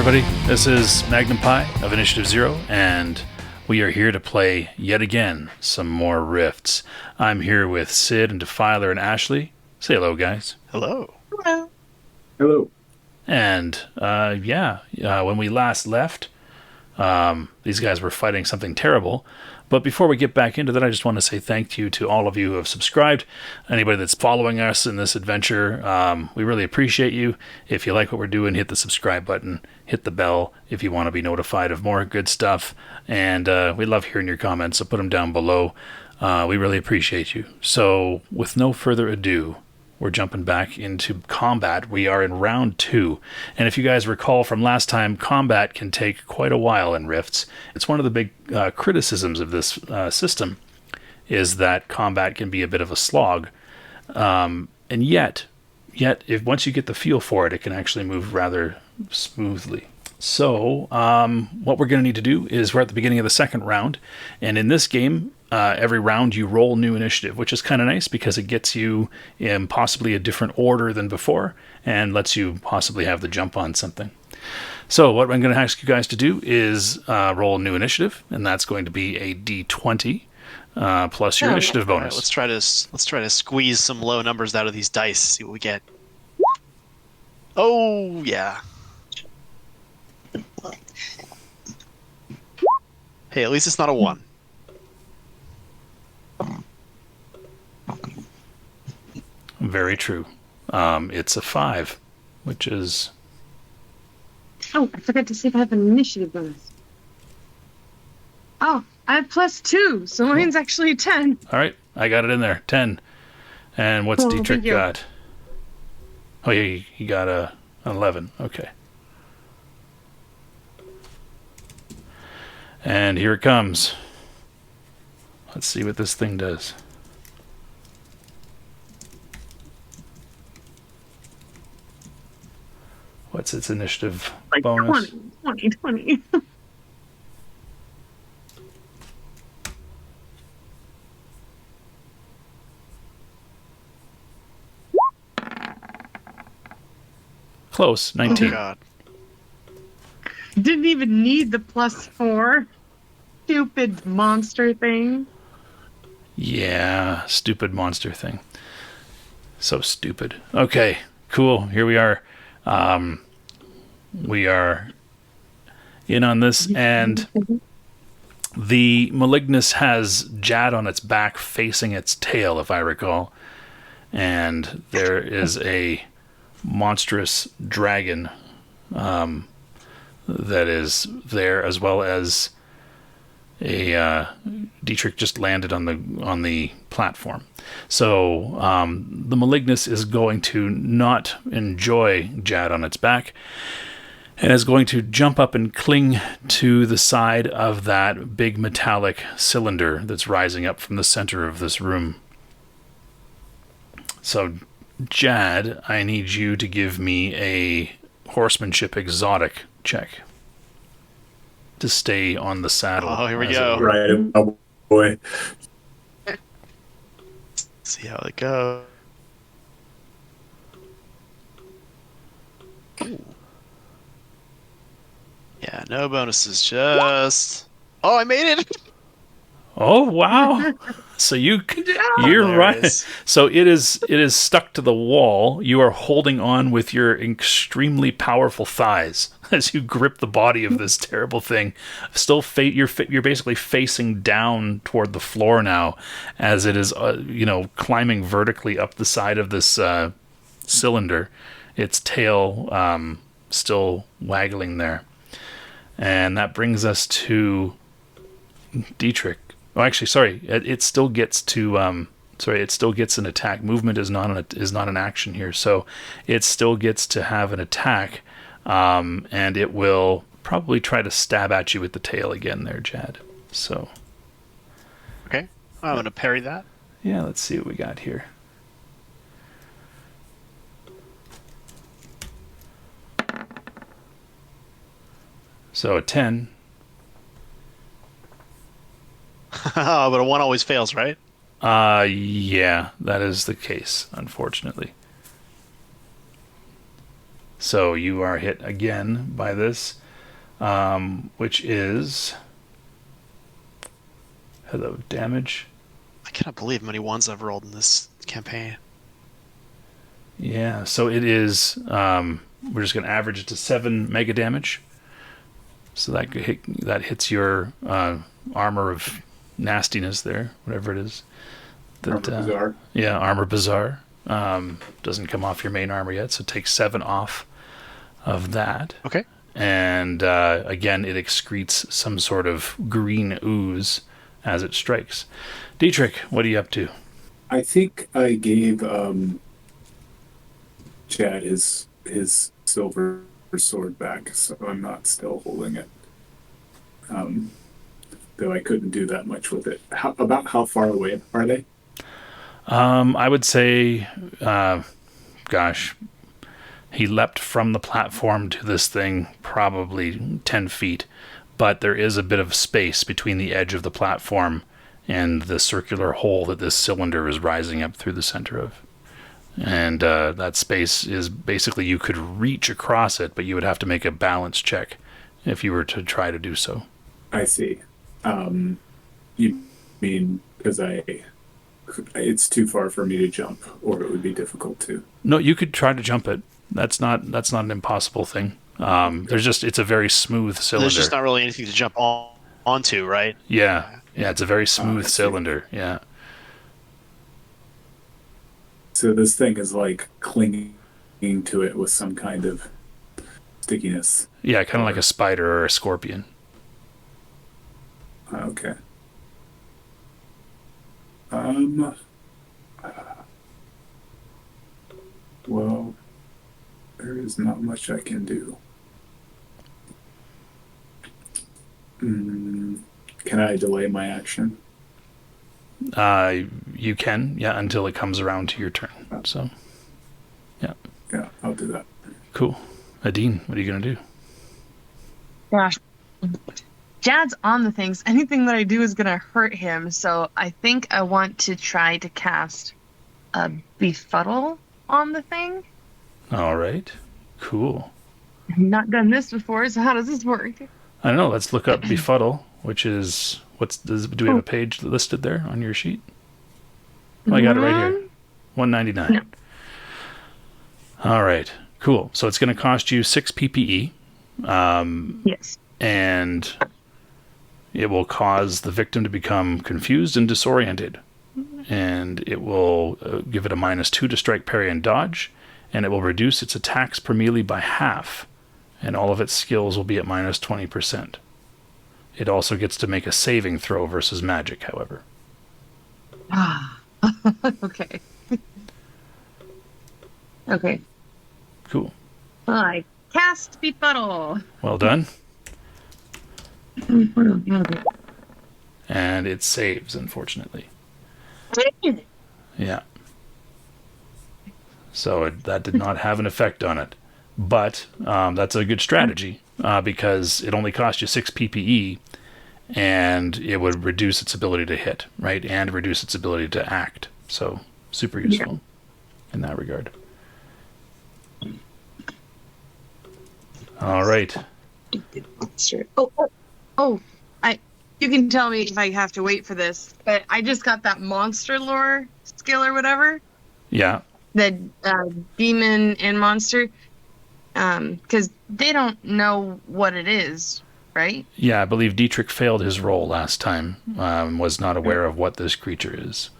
everybody. This is Magnum Pi of Initiative Zero, and we are here to play, yet again, some more Rifts. I'm here with Sid and Defiler and Ashley. Say hello, guys. Hello. Hello. Hello. And, when we last left, these guys were fighting something terrible. But before we get back into that, I just want to say thank you to all of you who have subscribed. Anybody that's following us in this adventure, we really appreciate you. If you like what we're doing, hit the subscribe button, hit the bell if you want to be notified of more good stuff. And we love hearing your comments, so put them down below. We really appreciate you. So with no further ado, we're jumping back into combat. We are in round 2. And if you guys recall from last time, combat can take quite a while in Rifts. It's one of the big criticisms of this system is that combat can be a bit of a slog. And yet, if once you get the feel for it, it can actually move rather smoothly. So what we're going to need to do is we're at the beginning of the second round. And in this game, every round you roll new initiative, which is kind of nice because it gets you in possibly a different order than before and lets you possibly have the jump on something. So what I'm going to ask you guys to do is roll a new initiative, and that's going to be a D20 plus your initiative bonus. Right, let's try to squeeze some low numbers out of these dice. See what we get. Oh yeah. Hey, at least it's not a 1. Very true. It's a 5, which is... Oh, I forgot to see if I have an initiative bonus. Oh, I have +2, so mine's actually 10. All right, I got it in there. 10. And what's Dietrich got? Oh, yeah, he got an 11. Okay. And here it comes. Let's see what this thing does. What's its initiative bonus? 20. Close, 19. Oh, God. Didn't even need the +4. Stupid monster thing. Yeah, stupid monster thing. So stupid. Okay, cool. Here we are. We are in on this, and the Malignus has Jad on its back facing its tail, if I recall. And there is a monstrous dragon that is there, as well as a Dietrich just landed on the platform. So the Malignus is going to not enjoy Jad on its back, and is going to jump up and cling to the side of that big metallic cylinder that's rising up from the center of this room. So, Jad, I need you to give me a horsemanship exotic check to stay on the saddle. Oh, here we go. Right, oh boy. See how it goes. Yeah, no bonuses, just... Oh, I made it! Oh, wow. So you're right. So it is stuck to the wall. You are holding on with your extremely powerful thighs as you grip the body of this terrible thing. Still, you're basically facing down toward the floor now, as it is, climbing vertically up the side of this cylinder. Its tail still waggling there, and that brings us to Dietrich. Oh, actually, sorry. It still gets to. It still gets an attack. Movement is not an action here, so it still gets to have an attack, and it will probably try to stab at you with the tail again, there, Jad. So. Okay, I'm gonna parry that. Yeah, let's see what we got here. So a 10. But a 1 always fails, right? Yeah, that is the case, unfortunately. So you are hit again by this, which is... Hello, damage. I cannot believe how many ones I've rolled in this campaign. Yeah, so it is... we're just going to average it to 7 mega damage. So that hits your armor of nastiness there, whatever it is. Armor Bazaar. Yeah, armor bazaar. Doesn't come off your main armor yet, so take 7 off of that. Okay. And again, it excretes some sort of green ooze as it strikes. Dietrich, what are you up to? I think I gave Chad his silver sword back, so I'm not still holding it. Though I couldn't do that much with it. About how far away are they? I would say, he leapt from the platform to this thing probably 10 feet, but there is a bit of space between the edge of the platform and the circular hole that this cylinder is rising up through the center of. And that space is basically, you could reach across it, but you would have to make a balance check if you were to try to do so. I see. You mean because it's too far for me to jump, or it would be difficult to? No, you could try to jump it. That's not an impossible thing. It's a very smooth cylinder. There's just not really anything to jump onto, right? Yeah, it's a very smooth cylinder. Yeah. So this thing is like clinging to it with some kind of stickiness. Yeah, kind of like a spider or a scorpion. Okay. Well, there is not much I can do. Can I delay my action? You can, until it comes around to your turn. So, yeah. Yeah, I'll do that. Cool. Adine, what are you going to do? Gosh. Jad's on the things. Anything that I do is going to hurt him, so I think I want to try to cast a befuddle on the thing. All right. Cool. I've not done this before, so how does this work? I don't know. Let's look up befuddle, which is... do we have a page listed there on your sheet? Oh, I got it right here. 199. No. All right. Cool. So it's going to cost you 6 PPE. Yes. And it will cause the victim to become confused and disoriented. And it will give it a -2 to strike, parry, and dodge. And it will reduce its attacks per melee by half. And all of its skills will be at -20%. It also gets to make a saving throw versus magic, however. Okay. Okay. Cool. I cast befuddle. Well done. And it saves, unfortunately. Yeah. So that did not have an effect on it. But that's a good strategy because it only cost you 6 PPE and it would reduce its ability to hit, right? And reduce its ability to act. So super useful in that regard. All right. You can tell me if I have to wait for this, but I just got that monster lore skill or whatever. Yeah. The demon and monster. Because they don't know what it is, right? Yeah, I believe Dietrich failed his roll last time. Was not aware of what this creature is.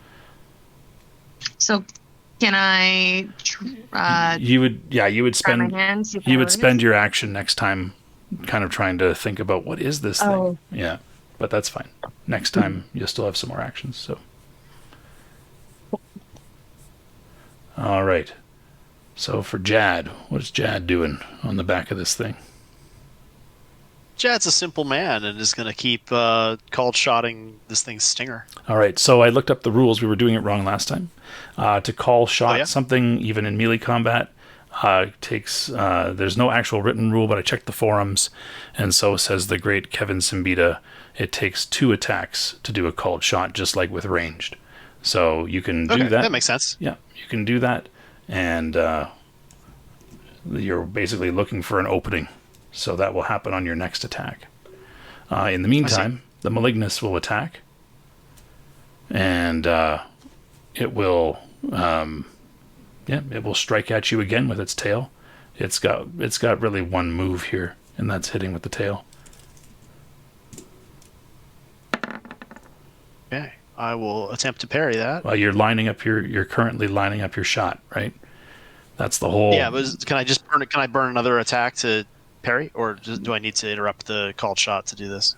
So, can I? You would spend. My hands, You would spend your action next time, kind of trying to think about what is this thing. Yeah, but that's fine. Next time you'll still have some more actions. So. All right. So for Jad, what is Jad doing on the back of this thing? Jad's a simple man and is going to keep called shotting this thing's stinger. All right, so I looked up the rules. We were doing it wrong last time. To call shot something, even in melee combat, takes... there's no actual written rule, but I checked the forums, and so says the great Kevin Simbita, it takes 2 attacks to do a called shot, just like with ranged. So you can do that. That makes sense. Yeah, you can do that. And you're basically looking for an opening. So that will happen on your next attack. In the meantime, the Malignus will attack. And it will it will strike at you again with its tail. It's got really one move here, and that's hitting with the tail. Okay, I will attempt to parry that. Well, you're currently lining up your shot, right? That's the whole. Yeah, but can I burn another attack to parry, or do I need to interrupt the called shot to do this?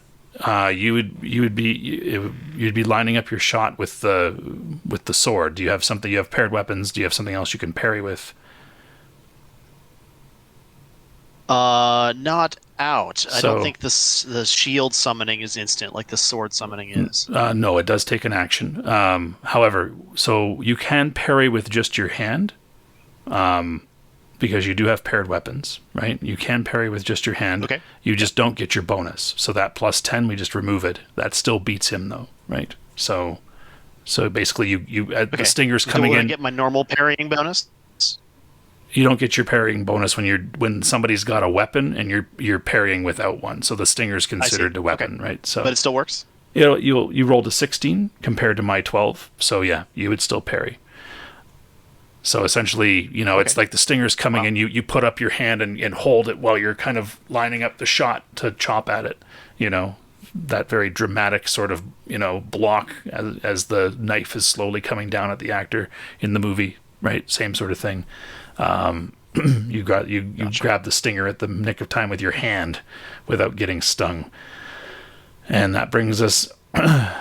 You'd be lining up your shot with the sword. Do you have something? You have paired weapons. Do you have something else you can parry with? Not out. I don't think the shield summoning is instant like the sword summoning is. No, it does take an action. However, so you can parry with just your hand, because you do have paired weapons, right? You can parry with just your hand. Okay. You just don't get your bonus. So that plus 10, we just remove it. That still beats him, though, right? So basically, the stinger's coming in. Do I get my normal parrying bonus? You don't get your parrying bonus when somebody's got a weapon and you're parrying without one. So the stinger's considered a weapon, right? So, but it still works. You rolled a 16 compared to my 12. So yeah, you would still parry. So essentially, it's like the stinger's coming in. You put up your hand and hold it while you're kind of lining up the shot to chop at it. That very dramatic sort of block as the knife is slowly coming down at the actor in the movie, right? Same sort of thing. You grab the stinger at the nick of time with your hand without getting stung, and that brings us. Let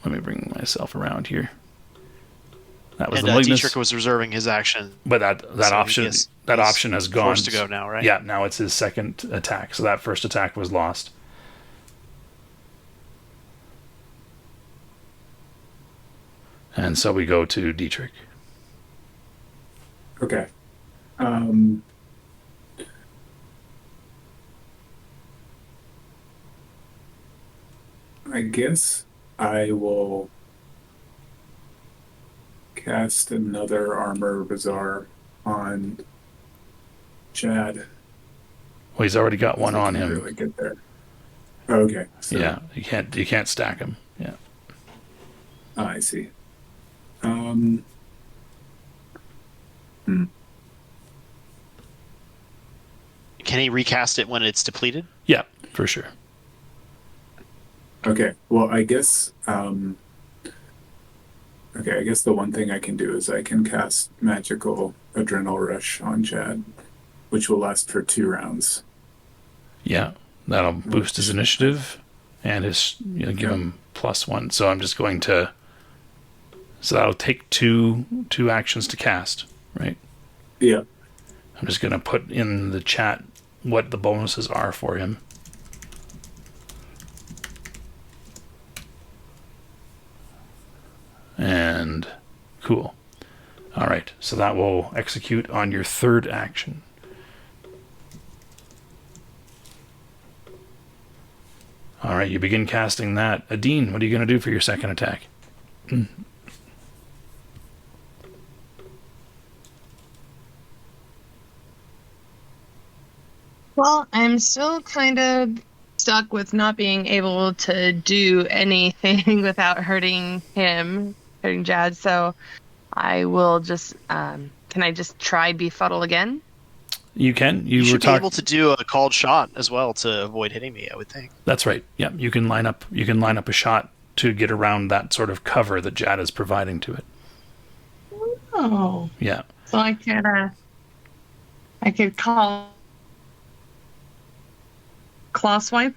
me bring myself around here. That was the Malignus. Dietrich was reserving his action, but that option has gone. Forced to go now, right? Yeah, now it's his second attack. So that first attack was lost. And so we go to Dietrich. Okay. I guess I will cast another Armor Bazaar on Jad. Well, he's already got one on him. Really get there. Okay. So, yeah, you can't stack him. Yeah. I see. Can he recast it when it's depleted? Yeah, for sure. Okay. Well, I guess. Okay, I guess the one thing I can do is I can cast Magical Adrenal Rush on Jad, which will last for 2 rounds. Yeah, that'll boost his initiative and his give him +1. So I'm just going to. So that'll take two actions to cast, right? Yeah. I'm just going to put in the chat what the bonuses are for him. And cool. All right, so that will execute on your third action. All right, you begin casting that. Adine, what are you going to do for your second attack? Well, I'm still kind of stuck with not being able to do anything without hurting Jad. So I will just, can I just try Befuddle again? You can. You should be able to do a called shot as well to avoid hitting me, I would think. That's right. Yeah, you can line up a shot to get around that sort of cover that Jad is providing to it. Oh. Yeah. So I could call claw swipe.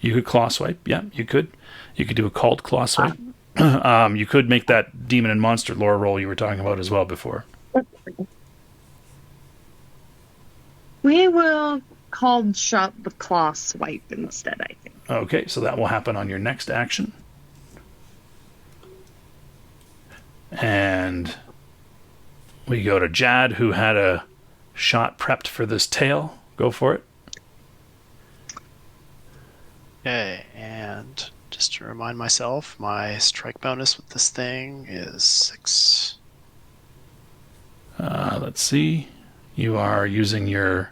You could claw swipe. Yeah, you could. You could do a called claw swipe. You could make that demon and monster lore roll you were talking about as well before. We will called shot the claw swipe instead, I think. Okay, so that will happen on your next action. And we go to Jad, who had a shot prepped for this tail. Go for it. Okay, and just to remind myself, my strike bonus with this thing is 6. Let's see. You are using your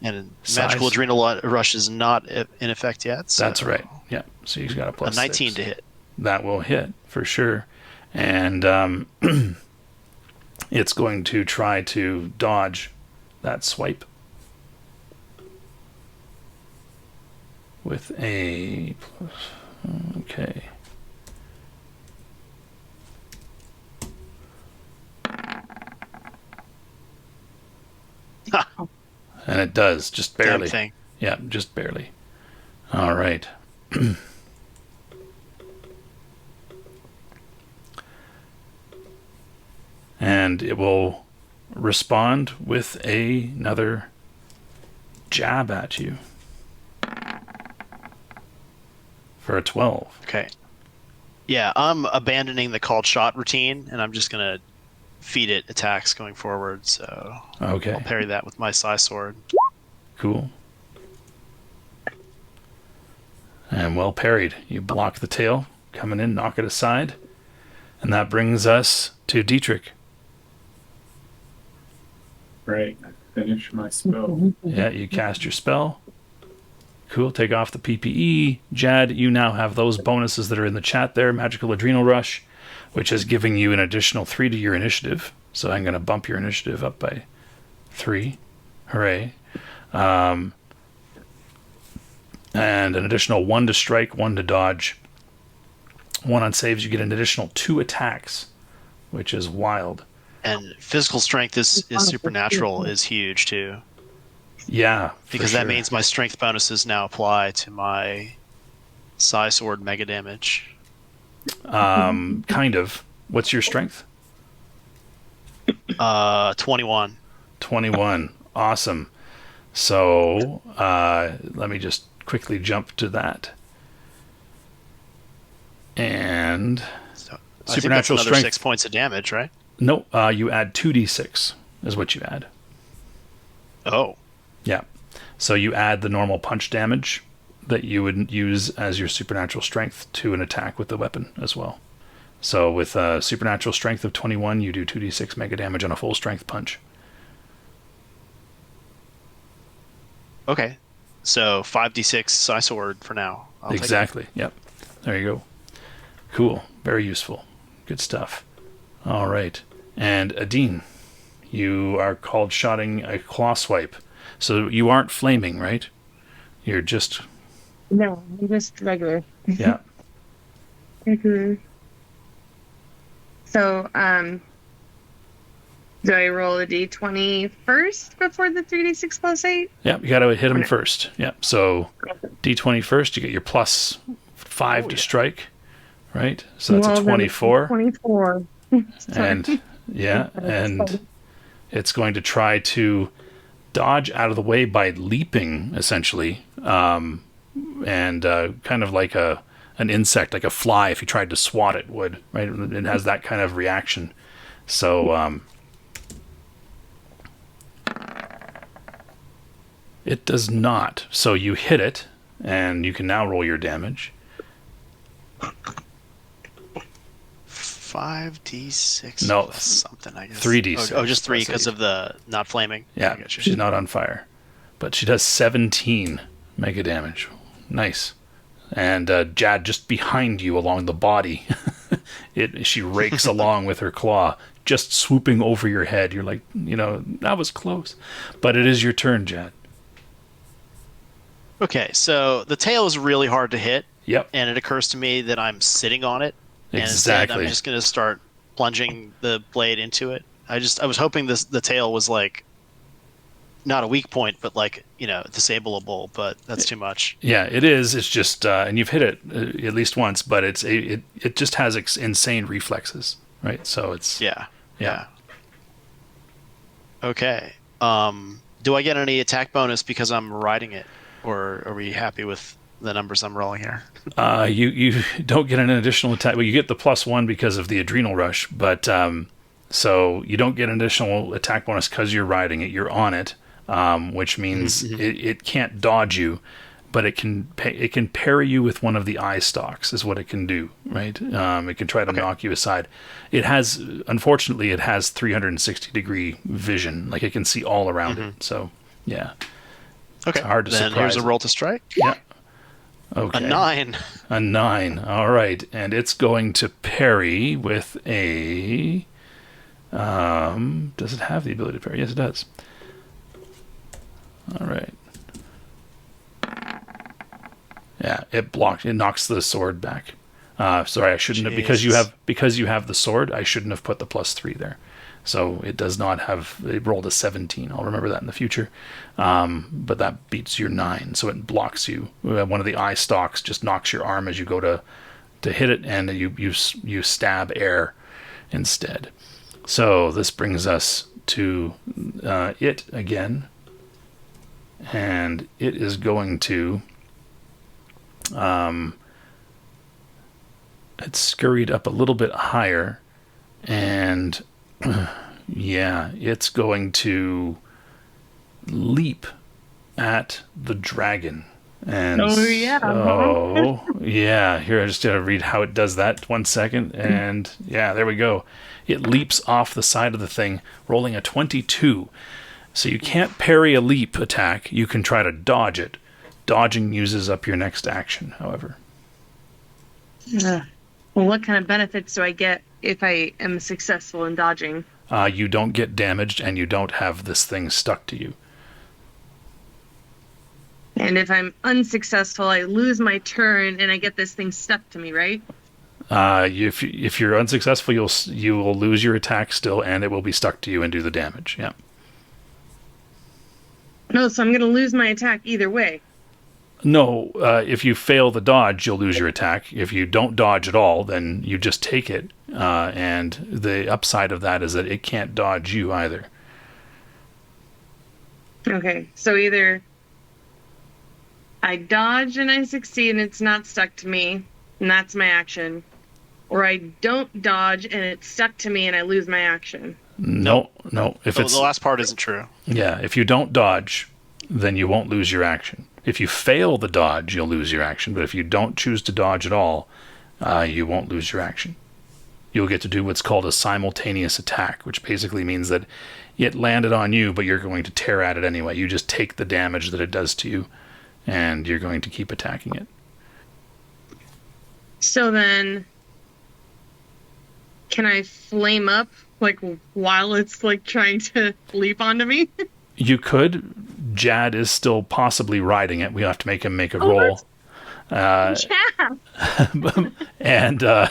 And size. Magical Adrenal Rush is not in effect yet. So That's right. Yeah. So you've got a plus a 19 6. to hit. That will hit for sure. And it's going to try to dodge that swipe with a plus. Okay. And it does, just barely. Damn thing. Yeah, just barely. All right. And it will respond with another jab at you for a 12. Okay. Yeah, I'm abandoning the called shot routine, and I'm just going to feed it attacks going forward. So Okay, I'll parry that with my Sai Sword. cool. And well parried. You block the tail, coming in, knock it aside. And that brings us to Dietrich. Right. Finish my spell. Yeah, you cast your spell. Cool, take off the PPE. Jad, you now have those bonuses that are in the chat there. Magical Adrenal Rush, which is giving you an additional 3 to your initiative. So I'm going to bump your initiative up by 3. Hooray. And an additional 1 to strike, 1 to dodge. 1 on saves, you get an additional 2 attacks, which is wild. And physical strength is supernatural is huge too. Yeah, Because that means my strength bonuses now apply to my Sai Sword mega damage. kind of. What's your strength? 21. 21. Awesome. So let me just quickly jump to that. And So Supernatural I think that's another strength. 6 points of damage, right? no, you add 2d6 is what you add. Oh. Yeah. So you add the normal punch damage that you would use as your supernatural strength to an attack with the weapon as well. So with supernatural strength of 21, you do 2d6 mega damage on a full strength punch. Okay. So 5d6 Sai Sword for now. I'll take it. Exactly. Yep. There you go. Cool. Very useful. Good stuff. All right. And Adine, you are called shotting a claw swipe. So you aren't flaming, right? You're just, No, I'm just regular. yeah. Regular. So, do I roll a d20 first before the 3d6 plus 8? Yep, you got to hit him Okay. first. Yep. So D20 first, you get your plus 5 to strike, right? So that's a Well, then 24. 24. And yeah, and it's going to try to dodge out of the way by leaping, essentially, and kind of like an insect, like a fly. If you tried to swat it, would, right? It has that kind of reaction. So it does not. So you hit it, and you can now roll your damage. 5d6 No, plus something, I guess. 3d6 Oh, just 3 plus because 8. of the not flaming. Yeah, I get you. she's not on fire. But she does 17 mega damage. Nice. And Jad, just behind you along the body, she rakes along with her claw, just swooping over your head. You're like, that was close. But it is your turn, Jad. Okay, so the tail is really hard to hit, Yep, and it occurs to me that I'm sitting on it. And instead, exactly. I'm just going to start plunging the blade into it. I was hoping the tail was like not a weak point, but like disableable. But that's too much. Yeah, it is. It's just, and you've hit it at least once, but it just has insane reflexes, right? So it's Yeah. Okay. Do I get any attack bonus because I'm riding it, or are we happy with the numbers I'm rolling here? You don't get an additional attack. Well, you get the +1 because of the adrenal rush, but so you don't get an additional attack bonus because you're riding it. You're on it, which means it can't dodge you. but it can parry you with one of the eye stalks, is what it can do, right? It can try to knock you aside. Unfortunately, it has 360-degree vision. Like, it can see all around it. So, yeah. Okay. It's hard to then surprise here's a roll to strike. Yeah. Okay. A 9. A 9. All right. And it's going to parry with a... does it have the ability to parry? Yes, it does. All right. Yeah, it blocks. It knocks the sword back. Sorry, I shouldn't have, because you have the sword. I shouldn't have put the +3 there. So it does not have. It rolled a 17. I'll remember that in the future. But that beats your 9, so it blocks you. One of the eye stalks just knocks your arm as you go to hit it, and you stab air instead. So this brings us to it again, and it is going to. It's scurried up a little bit higher, and yeah, it's going to leap at the dragon. And yeah, here I just gotta read how it does that. 1 second, and yeah, there we go. It leaps off the side of the thing, rolling a 22. So you can't parry a leap attack. You can try to dodge it. Dodging uses up your next action, however. Well, what kind of benefits do I get if I am successful in dodging? You don't get damaged, and you don't have this thing stuck to you. And if I'm unsuccessful, I lose my turn, and I get this thing stuck to me, right? If you're unsuccessful, you will lose your attack still, and it will be stuck to you and do the damage. Yeah. No, so I'm going to lose my attack either way. No, if you fail the dodge, you'll lose your attack. If you don't dodge at all, then you just take it. And the upside of that is that it can't dodge you either. Okay, so either I dodge and I succeed and it's not stuck to me, and that's my action. Or I don't dodge and it's stuck to me and I lose my action. No. If the last part isn't true. Yeah, if you don't dodge, then you won't lose your action. If you fail the dodge, you'll lose your action. But if you don't choose to dodge at all, you won't lose your action. You'll get to do what's called a simultaneous attack, which basically means that it landed on you, but you're going to tear at it anyway. You just take the damage that it does to you, and you're going to keep attacking it. So then, can I flame up, like, while it's, like, trying to leap onto me? You could. Jad is still possibly riding it. We have to make him make a roll. Yeah. And the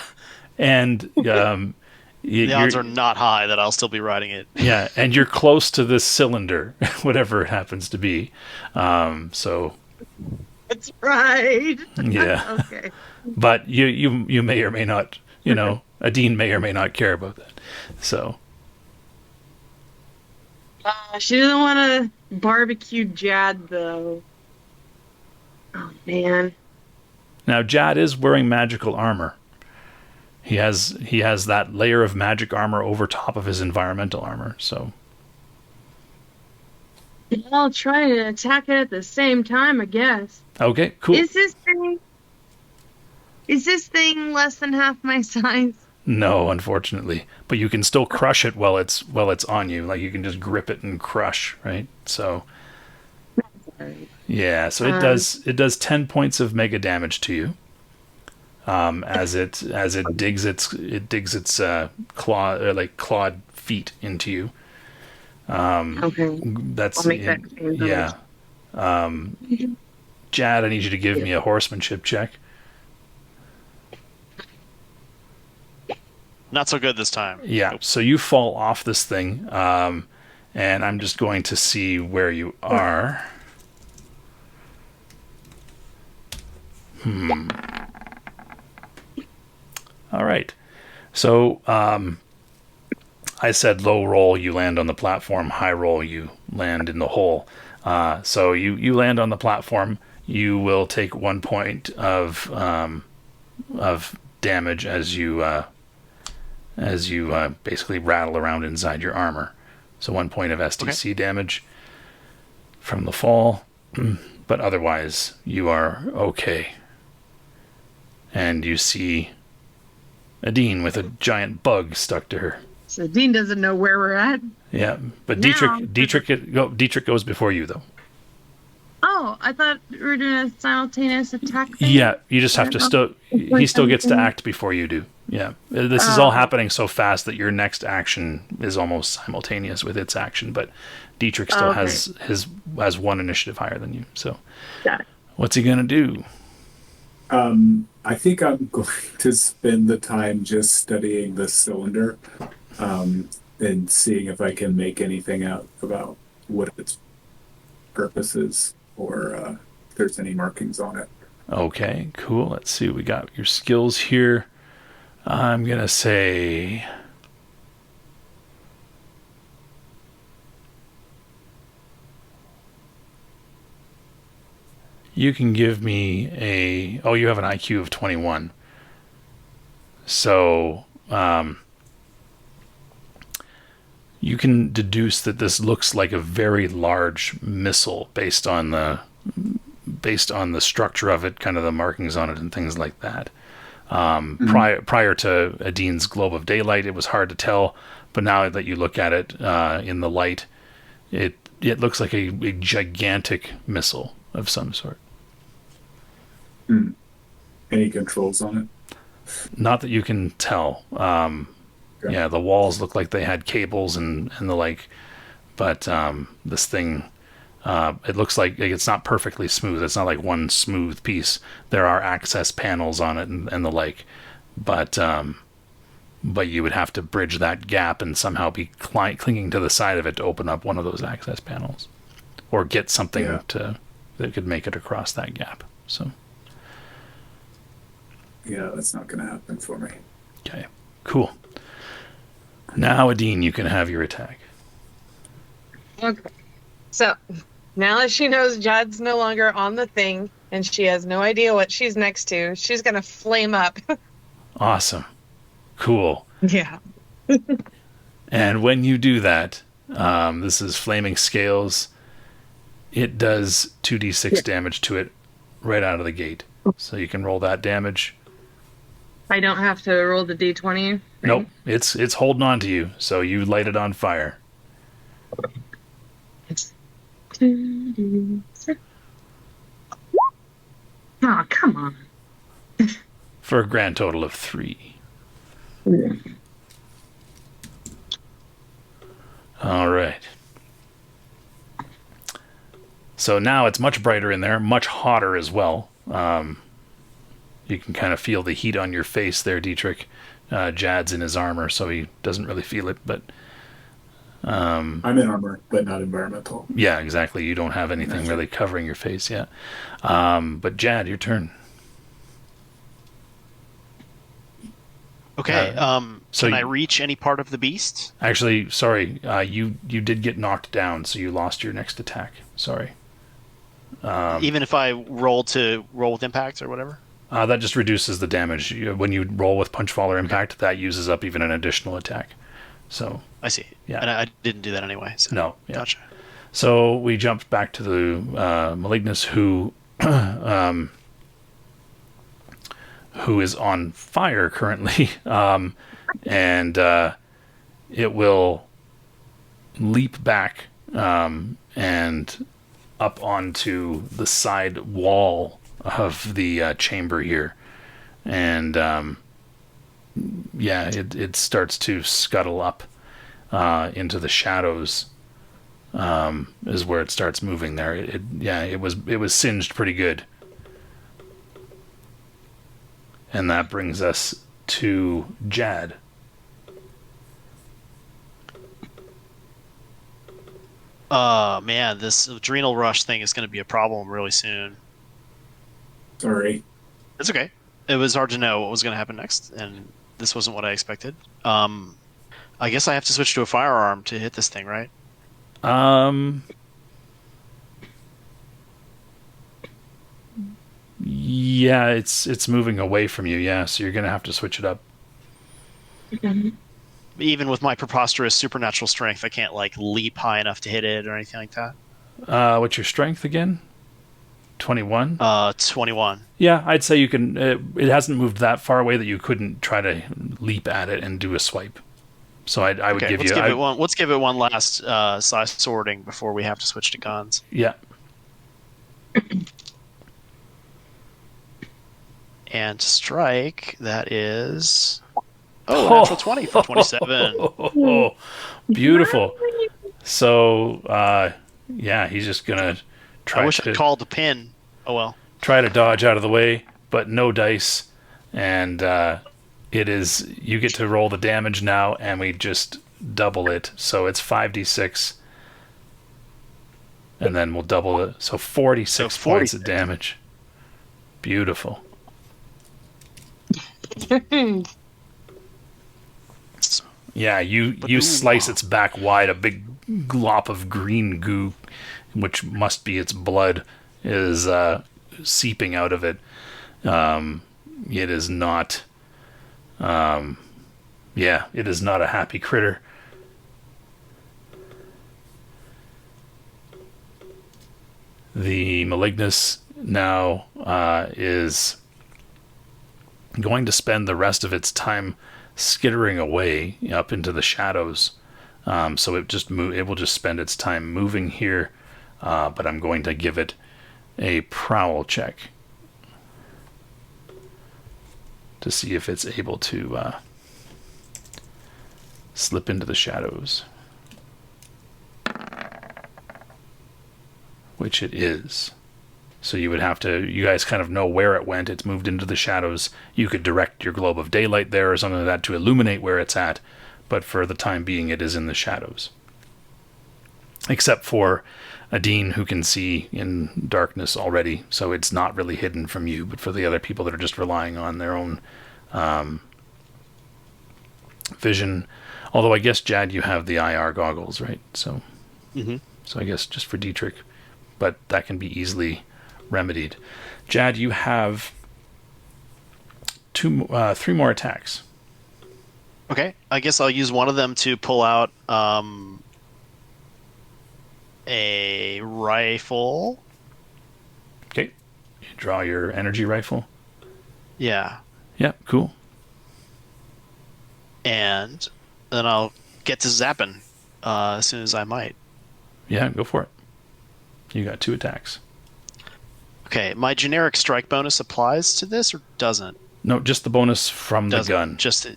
odds are not high that I'll still be riding it. Yeah, and you're close to this cylinder, whatever it happens to be. So That's right. yeah. Okay. But you may or may not, Adine may or may not care about that. So She doesn't want to barbecue Jad, though. Oh, man. now Jad is wearing magical armor. He has that layer of magic armor over top of his environmental armor. So I'll try to attack it at the same time, I guess. okay, cool. Is this thing less than half my size? No, unfortunately, but you can still crush it while it's on you. Like, you can just grip it and crush, right? So yeah, so it does 10 points of mega damage to you. As it digs its clawed feet into you. Okay. That's I'll make that same yeah. Jad, I need you to give me a horsemanship check. Not so good this time. Yeah, so you fall off this thing, and I'm just going to see where you are. All right. So I said low roll, you land on the platform. High roll, you land in the hole. So you land on the platform. You will take 1 point of damage as you basically rattle around inside your armor. So 1 point of STC damage from the fall. But otherwise, you are okay. And you see Adine with a giant bug stuck to her. So Dean doesn't know where we're at. Yeah, but Now- Dietrich goes before you, though. Oh, I thought we were doing a simultaneous attack thing. Yeah, you just have to he still gets to act before you do. Yeah, this is all happening so fast that your next action is almost simultaneous with its action, but Dietrich still has one initiative higher than you. So, Got it. what's he gonna do? I think I'm going to spend the time just studying the cylinder, and seeing if I can make anything out about what its purpose is, or if there's any markings on it. Okay, cool. Let's see. We got your skills here. I'm gonna say. You can give me a... Oh, you have an IQ of 21. So, you can deduce that this looks like a very large missile based on the structure of it, kind of the markings on it and things like that. Prior to Adine's globe of daylight, it was hard to tell, but now that you look at it in the light, it looks like a gigantic missile of some sort. Any controls on it? Not that you can tell. Okay. Yeah, the walls look like they had cables and the like, but this thing, it looks like it's not perfectly smooth. It's not like one smooth piece. There are access panels on it and the like, but you would have to bridge that gap and somehow be clinging to the side of it to open up one of those access panels, or get something that could make it across that gap. So. Yeah, that's not going to happen for me. Okay, cool. Now, Adine, you can have your attack. Okay. So now that she knows Jad's no longer on the thing and she has no idea what she's next to, she's going to flame up. Awesome. Cool. Yeah. And when you do that, this is Flaming Scales. It does 2d6 damage to it right out of the gate. So you can roll that damage. I don't have to roll the d20. Right? Nope. It's holding on to you, so you light it on fire. It's 2d6. Oh, come on. For a grand total of 3. Yeah. All right. So now it's much brighter in there, much hotter as well. You can kind of feel the heat on your face there, Dietrich. Jad's in his armor, so he doesn't really feel it, but... I'm in armor, but not environmental. Yeah, exactly. You don't have anything really covering your face yet. But Jad, your turn. Okay. so can I you- reach any part of the beast? Actually, sorry, you did get knocked down, so you lost your next attack. Sorry. Even if I roll with impact or whatever? That just reduces the damage. When you roll with punch, fall, or impact, that uses up even an additional attack. So I see. Yeah. And I didn't do that anyway. So. no, yeah. Gotcha. So we jumped back to the Malignus, who is on fire currently, and it will leap back and up onto the side wall of the chamber here, and it starts to scuttle up into the shadows. Is where it starts moving there. It was singed pretty good. And that brings us to Jad. Man, this adrenal rush thing is going to be a problem really soon. Sorry. It's okay. It was hard to know what was going to happen next, and this wasn't what I expected. I guess I have to switch to a firearm to hit this thing, right? Yeah, it's moving away from you. Yeah, so you're gonna have to switch it up. Even with my preposterous supernatural strength, I can't like leap high enough to hit it or anything like that. What's your strength again? 21? 21. Yeah, I'd say you can. It hasn't moved that far away that you couldn't try to leap at it and do a swipe. So I would give let's you. Give it one. Let's give it one last size sorting before we have to switch to guns. Yeah. And strike, that is... natural 20 for 27. Oh, beautiful. So, yeah, he's just going to try I wish I called the pin. Oh, well. Try to dodge out of the way, but no dice. And it is... You get to roll the damage now, and we just double it. So it's 5d6. And then we'll double it. So 46 points of damage. Beautiful. Yeah, you slice its back wide. A big glop of green goo, which must be its blood, is seeping out of it. It is not... it is not a happy critter. The Malignus now is going to spend the rest of its time skittering away up into the shadows. So it will just spend its time moving here, but I'm going to give it a prowl check to see if it's able to slip into the shadows. Which it is. So you would have to... You guys kind of know where it went. It's moved into the shadows. You could direct your globe of daylight there or something like that to illuminate where it's at. But for the time being, it is in the shadows. Except for Adine, who can see in darkness already. So it's not really hidden from you. But for the other people that are just relying on their own vision... Although I guess, Jad, you have the IR goggles, right? So, So I guess just for Dietrich. But that can be easily remedied. Jad, you have 3 more attacks. Okay, I guess I'll use one of them to pull out a rifle. Okay, you draw your energy rifle. Yeah. Yeah, cool. And then I'll get to zapping as soon as I might. Yeah, go for it. You got 2 attacks. Okay, my generic strike bonus applies to this or doesn't? No, just the bonus from the gun. Just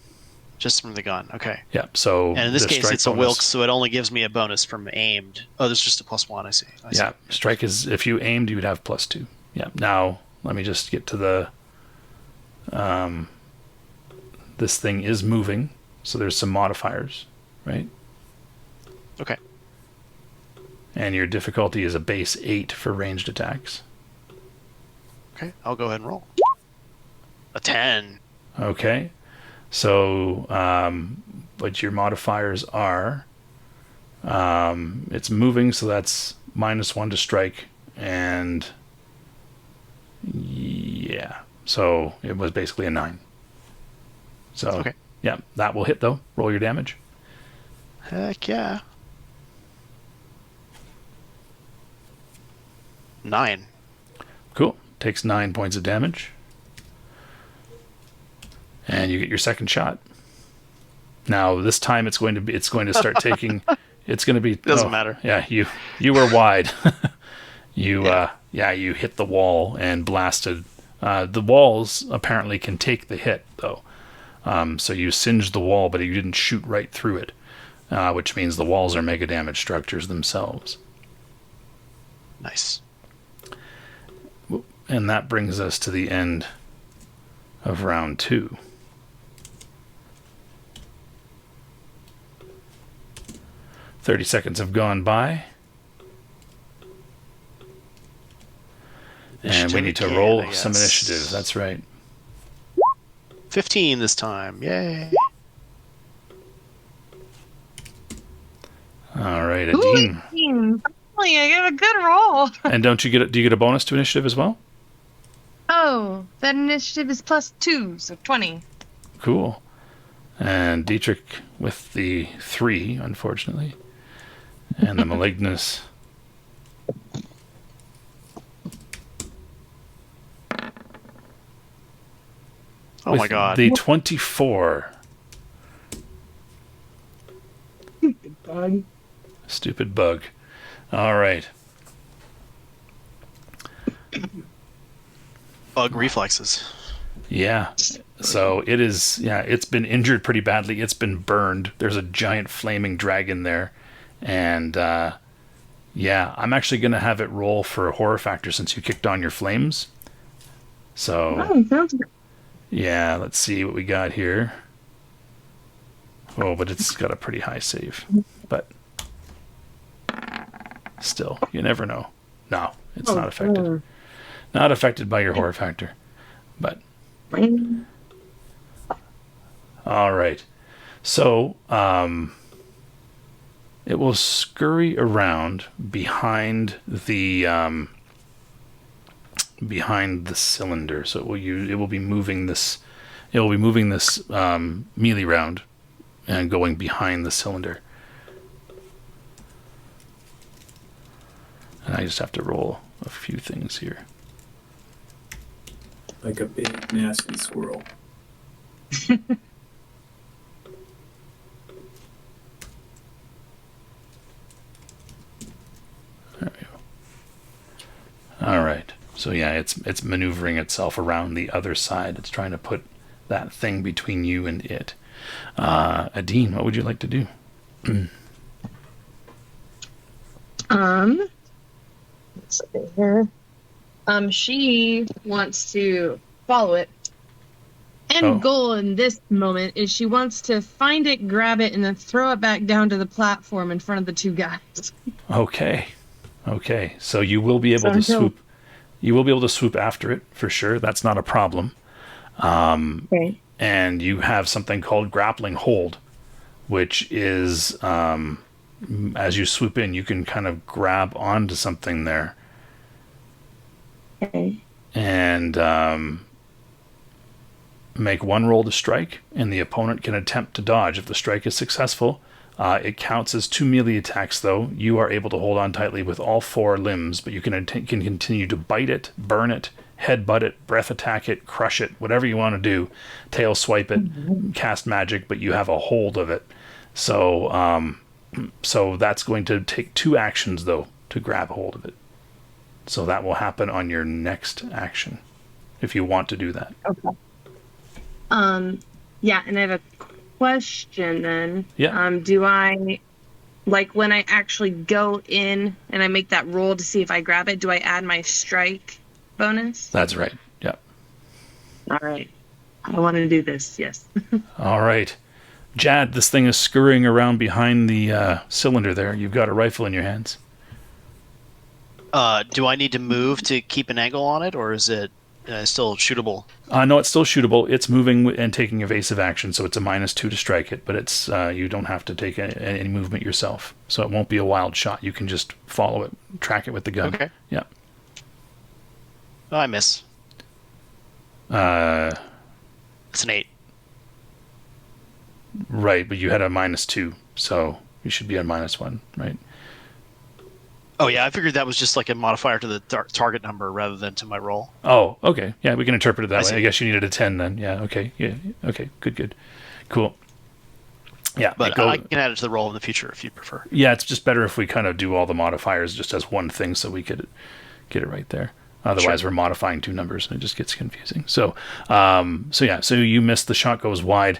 from the gun. Okay. Yeah. So and in this case, it's bonus, a Wilkes, so it only gives me a bonus from aimed. Oh, there's just a +1. I see. Yeah. Strike is, if you aimed, you would have +2. Yeah. Now let me just get to the. This thing is moving, so there's some modifiers, right? Okay. And your difficulty is a base 8 for ranged attacks. Okay, I'll go ahead and roll. A 10. Okay. So, but your modifiers are, it's moving, so that's -1 to strike, and yeah. So it was basically a 9. So, okay. Yeah, that will hit though. Roll your damage. Heck yeah. 9. Cool. Takes 9 points of damage. And you get your second shot. Now this time it's going to start taking. It's going to be. Doesn't matter. Yeah, you were wide. You hit the wall and blasted. The walls apparently can take the hit though. So you singed the wall, but you didn't shoot right through it, which means the walls are mega damage structures themselves. Nice. And that brings us to the end of round 2. "30 seconds have gone by. And we need to roll some initiative. That's right. 15 this time. Yay. All right, Adine. Finally, I get a good roll. And do you get a bonus to initiative as well? Oh, that initiative is +2, so 20. Cool. And Dietrich with the 3, unfortunately. And the Malignus Oh my god. The 24. Bug. Stupid bug. All right. Bug reflexes. Yeah. So it is, it's been injured pretty badly. It's been burned. There's a giant flaming dragon there. And, I'm actually going to have it roll for a horror factor since you kicked on your flames. So, Oh, sounds good. yeah, let's see what we got here. Oh, but it's got a pretty high save. But still, you never know. No, it's not affected. Not affected by your horror factor. But all right. So, it will scurry around behind the cylinder. So it will be moving this. It will be moving this melee round and going behind the cylinder. And I just have to roll a few things here. Like a big nasty squirrel. There we go. All right. So yeah, it's maneuvering itself around the other side. It's trying to put that thing between you and it. Adine, what would you like to do? Let's see here. She wants to follow it. End goal in this moment is she wants to find it, grab it, and then throw it back down to the platform in front of the two guys. Okay. So you will be able to swoop. You will be able to swoop after it for sure. That's not a problem. Okay. And you have something called grappling hold, which is as you swoop in, you can kind of grab onto something there. Okay. And make one roll to strike, and the opponent can attempt to dodge. If the strike is successful, it counts as 2 melee attacks, though. You are able to hold on tightly with all 4 limbs, but you can continue to bite it, burn it, headbutt it, breath attack it, crush it, whatever you want to do. Tail swipe it, cast magic, but you have a hold of it. So, so that's going to take 2 actions, though, to grab hold of it. So that will happen on your next action, if you want to do that. Okay. Yeah, and I have a question then. Yeah. Do I, like, when I actually go in and I make that roll to see if I grab it, do I add my strike bonus? That's right. Yeah. All right. I want to do this, yes. All right. Jad, this thing is scurrying around behind the cylinder there. You've got a rifle in your hands. Do I need to move to keep an angle on it, or is it still shootable? No, it's still shootable. It's moving and taking evasive action, so it's a -2 to strike it, but it's you don't have to take any movement yourself. So it won't be a wild shot. You can just follow it, track it with the gun. Okay. Yeah. Oh, I miss. It's an 8. Right, but you had a -2, so you should be on -1, right? Oh, yeah, I figured that was just like a modifier to the target number rather than to my roll. Oh, okay. Yeah, we can interpret it that I way. see. I guess you needed a 10 then. Yeah, okay. Yeah, okay. Good. Cool. Yeah, But I can add it to the roll in the future if you'd prefer. yeah, it's just better if we kind of do all the modifiers just as one thing so we could get it right there. Otherwise, Sure. we're modifying 2 numbers and it just gets confusing. So, so you missed. The shot goes wide.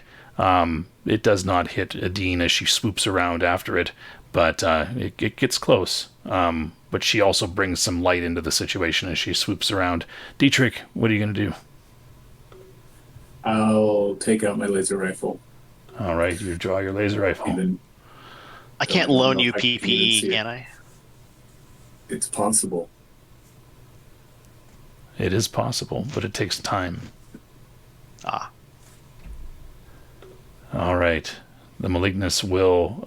It does not hit Adine as she swoops around after it, but it gets close. But she also brings some light into the situation as she swoops around. Dietrich, what are you going to do? I'll take out my laser rifle. All right, you draw your laser rifle. Even I can't don't loan know you if I can even PPE, see it. can I? It's possible. It is possible, but it takes time. Ah. All right. The Malignus will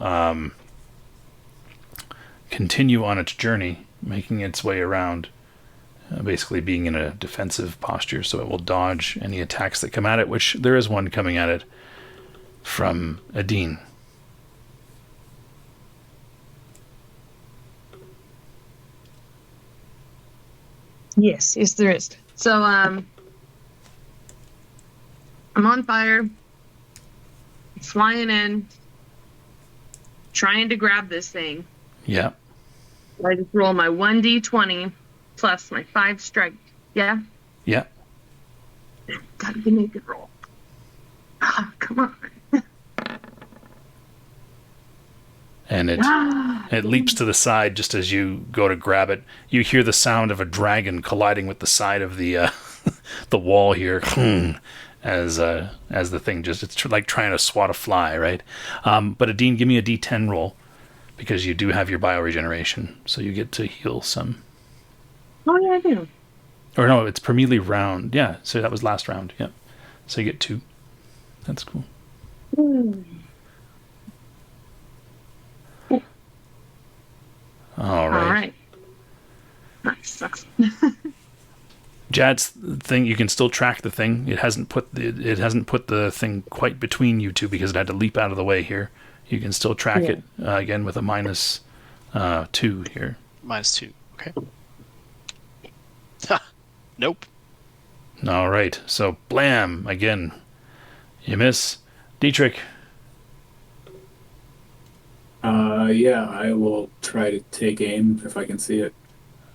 continue on its journey, making its way around, basically being in a defensive posture, so it will dodge any attacks that come at it, which there is one coming at it from Adine. Yes, there is. So, I'm on fire. Flying in. Trying to grab this thing. Yeah. I just roll my 1d20 plus my 5 strike. Yeah? Yeah. Gotta give me a good roll. Ah, come on. And it leaps to the side just as you go to grab it. You hear the sound of a dragon colliding with the side of the the wall here, as the thing it's like trying to swat a fly, right? But Adine, give me a D10 roll because you do have your bioregeneration, so you get to heal some. Oh yeah, I do. Or no, it's per melee round. Yeah, so that was last round. Yep. So you get 2. That's cool. All right. That sucks. Jad's thing, you can still track the thing. It hasn't put the thing quite between you two because it had to leap out of the way here. You can still track it again with a -2 here. -2. Okay. Nope. All right. So blam again. You miss. Dietrich. Yeah, I will try to take aim if I can see it.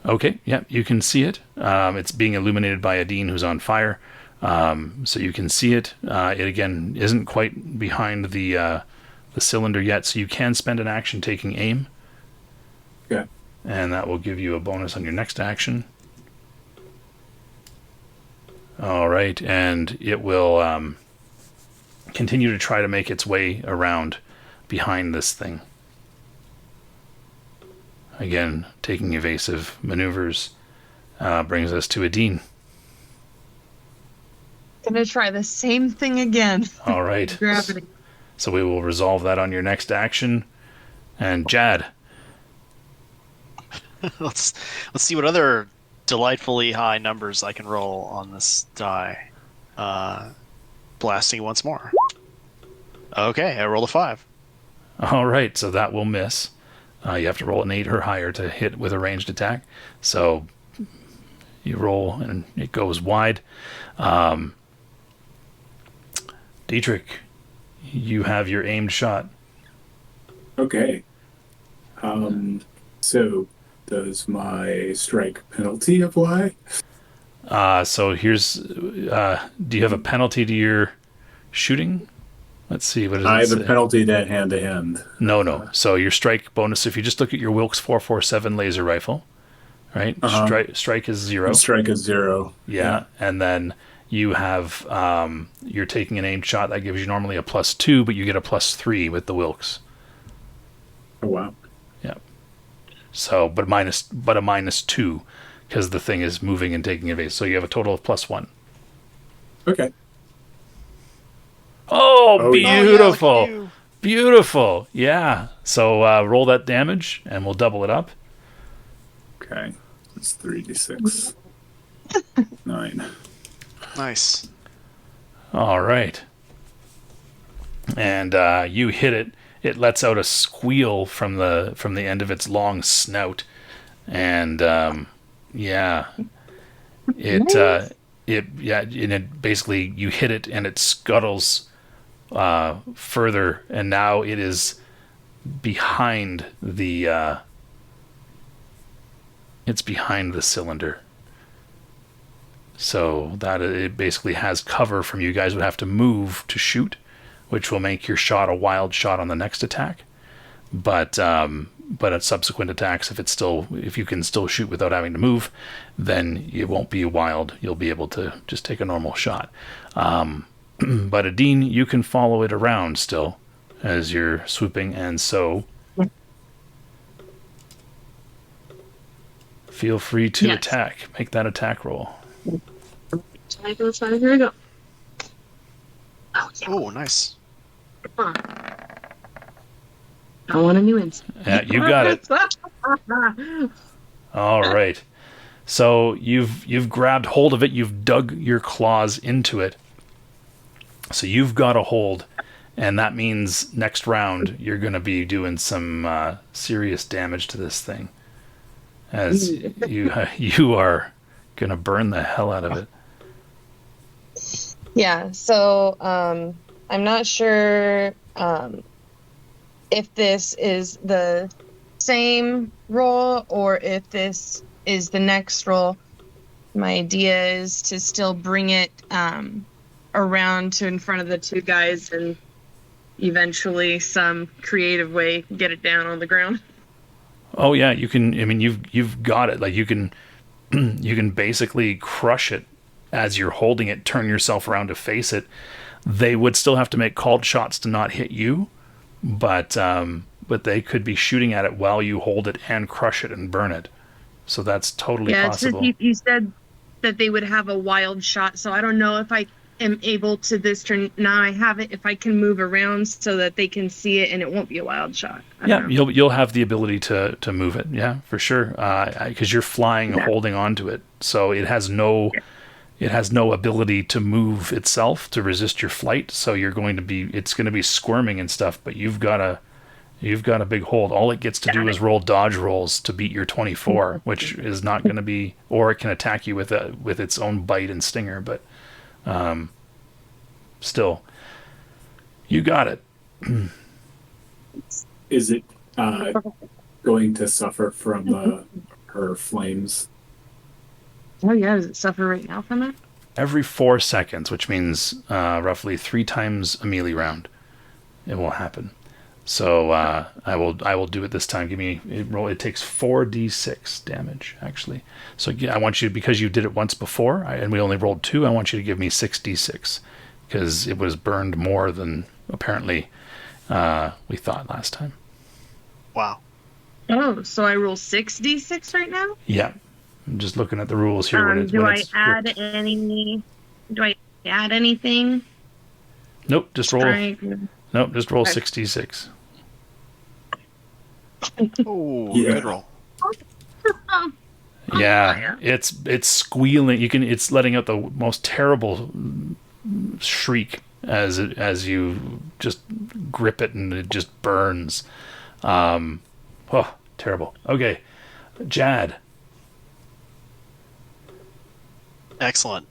Okay, yeah, you can see it. It's being illuminated by Adine, who's on fire. So you can see it. It again isn't quite behind the cylinder yet, so you can spend an action taking aim. Okay. And that will give you a bonus on your next action. All right, and it will continue to try to make its way around behind this thing. Again, taking evasive maneuvers brings us to Adine. Gonna try the same thing again. All right. Gravity. So we will resolve that on your next action. And Jad. Let's see what other delightfully high numbers I can roll on this die. Blasting once more. Okay, I rolled a 5. All right, so that will miss. You have to roll an 8 or higher to hit with a ranged attack. So you roll and it goes wide. Dietrich, you have your aimed shot. Okay. So does my strike penalty apply? So here's... do you have a penalty to your shooting? Let's see. What does I it have a say? penalty to hand to hand. No. So your strike bonus, if you just look at your Wilkes 447 laser rifle, right? Strike is 0. Strike is 0. Yeah. And then you have, you're taking an aimed shot that gives you normally a +2, but you get a +3 with the Wilkes. Oh, wow. Yeah. So, but a -2 because the thing is moving and taking evade. So you have a total of +1. Okay. Oh, yeah. beautiful. Oh, yeah, Beautiful. Yeah. So roll that damage and we'll double it up. Okay. It's 3d6. 9. nice. All right. And you hit it. It lets out a squeal from the end of its long snout. And it basically you hit it and it scuttles further, and now it is behind the cylinder, so that it basically has cover from you guys would have to move to shoot, which will make your shot a wild shot on the next attack, but at subsequent attacks, if you can still shoot without having to move, then it won't be wild. You'll be able to just take a normal shot. But Adine, you can follow it around still as you're swooping, and so feel free to attack. Make that attack roll. Here we go. Oh, yeah. Oh, nice. Come on. I want a new instant. Yeah, you got it. All right. So you've grabbed hold of it. You've dug your claws into it. So you've got a hold, and that means next round you're going to be doing some serious damage to this thing, as you are going to burn the hell out of it. Yeah, so I'm not sure if this is the same roll or if this is the next roll. My idea is to still bring it around to in front of the two guys and eventually some creative way get it down on the ground. Oh yeah, you can. I mean, you've got it. Like you can you can basically crush it as you're holding it. Turn yourself around to face it. They would still have to make called shots to not hit you, but they could be shooting at it while you hold it and crush it and burn it. So that's totally Yeah, possible. you said that they would have a wild shot, so I don't know if I am able to this turn. Now I have it. If I can move around so that they can see it and it won't be a wild shot. Yeah, you'll have the ability to move it. Yeah, for sure. Because you're flying, holding onto it, so it has no ability to move itself to resist your flight. So it's going to be squirming and stuff. But you've got a big hold. All it gets to do is roll dodge rolls to beat your 24, which is not going to be, or it can attack you with its own bite and stinger. But still, you got it. Is it going to suffer from her flames? Oh yeah, does it suffer right now from that? Every 4 seconds, which means roughly 3 times a melee round, it will happen. So I will do it this time. It takes 4d6 damage actually. So I want you, because you did it once before and we only rolled 2, I want you to give me 6d6 because it was burned more than apparently we thought last time. Wow. Oh, so I roll 6d6 right now? Yeah. I'm just looking at the rules here. Do I add anything? Nope, just roll. Nope, just roll Okay. 6d6. Oh, Yeah. good roll. Yeah, it's squealing. It's letting out the most terrible shriek as you just grip it and it just burns. Terrible. Okay, Jad. Excellent.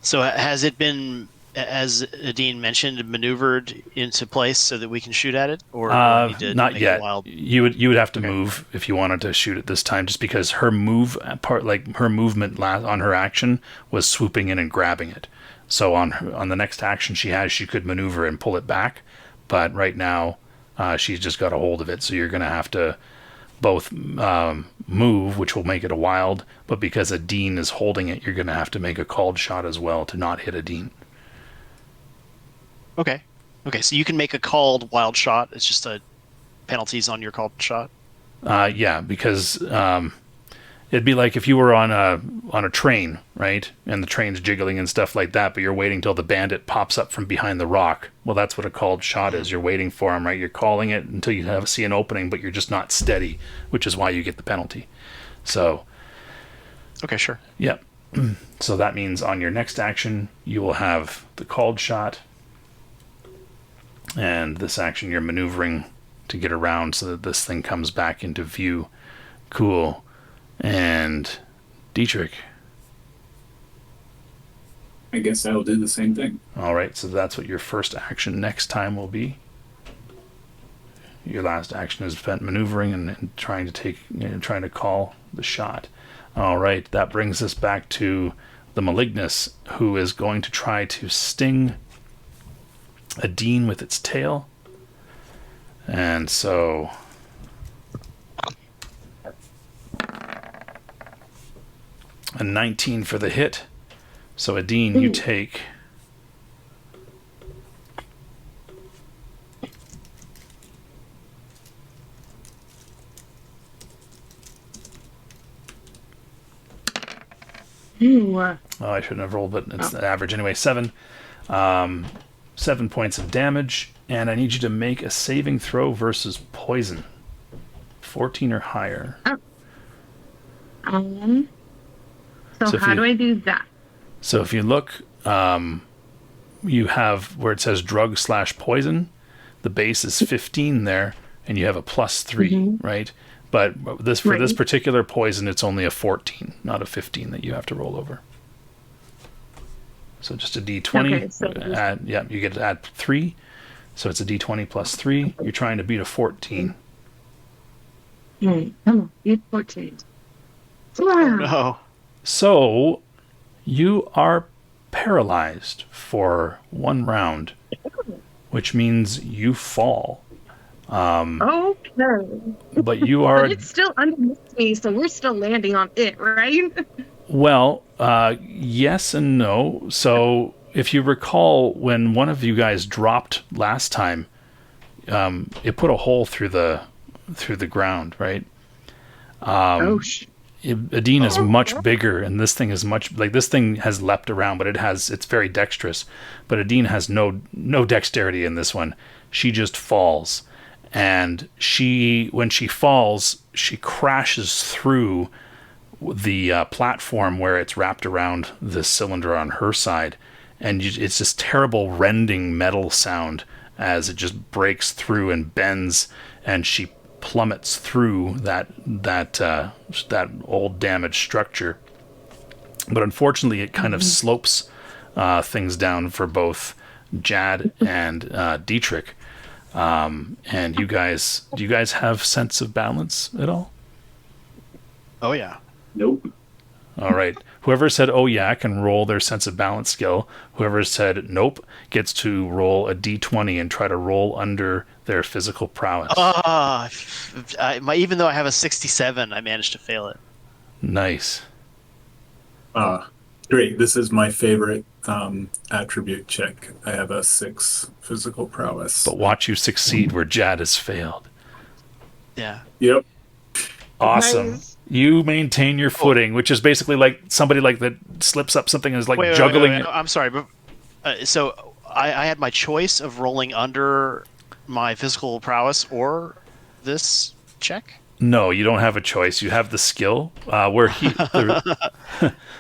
So has it been, as Adine mentioned, maneuvered into place so that we can shoot at it, or do we need to Not make yet. a wild? You would have to move if you wanted to shoot it this time, just because her movement on her action was swooping in and grabbing it. So on the next action she has, she could maneuver and pull it back, but right now she's just got a hold of it. So you're going to have to both move, which will make it a wild, but because Adine is holding it, you're going to have to make a called shot as well to not hit Adine. Okay. So you can make a called wild shot. It's just a penalties on your called shot. Yeah, because it'd be like if you were on a train, right? And the train's jiggling and stuff like that, but you're waiting till the bandit pops up from behind the rock. Well, that's what a called shot is. You're waiting for him, right? You're calling it until you see an opening, but you're just not steady, which is why you get the penalty. So, Okay, sure. yeah. So that means on your next action, you will have the called shot. And this action, you're maneuvering to get around so that this thing comes back into view. Cool. And Dietrich. I guess I'll do the same thing. All right, so that's what your first action next time will be. Your last action is spent maneuvering and trying to call the shot. All right, that brings us back to the Malignus, who is going to try to sting Adine with its tail. And so a 19 for the hit. So Adine, you take Ooh. Oh, I shouldn't have rolled, but it's the average anyway. 7 points of damage, and I need you to make a saving throw versus poison. 14 or higher. So So how do I do that? So if you look, you have where it says drug/poison. The base is 15 there, and you have a +3, right? But this this particular poison, it's only a 14, not a 15 that you have to roll over. So just a d20. Okay, so You get to add 3. So it's a d20 plus 3. You're trying to beat a 14. come on, beat 14. No. So you are paralyzed for 1 round, which means you fall. Okay. But you are... But it's still underneath me, so we're still landing on it, right? Well, yes and no. So if you recall, when one of you guys dropped last time, it put a hole through the ground, right? Adine is much bigger, and this thing is much like this thing has leapt around, but it's very dexterous. But Adine has no dexterity in this one. She just falls, and when she falls, she crashes through the platform where it's wrapped around the cylinder on her side, and it's this terrible rending metal sound as it just breaks through and bends, and she plummets through that old damaged structure. But unfortunately, it kind of slopes things down for both Jad and Dietrich. And do you guys have sense of balance at all? Oh yeah. Nope. All right. Whoever said "oh yeah" can roll their sense of balance skill. Whoever said "nope" gets to roll a d20 and try to roll under their physical prowess. Even though I have a 67, I managed to fail it. Nice. Great. This is my favorite attribute check. I have a 6 physical prowess. But watch you succeed where Jad has failed. Yeah. Yep. Awesome. Nice. You maintain your footing, which is basically like somebody like that slips up something and is like juggling. Wait. I'm sorry, but so I had my choice of rolling under my physical prowess or this check. No, you don't have a choice. You have the skill. Where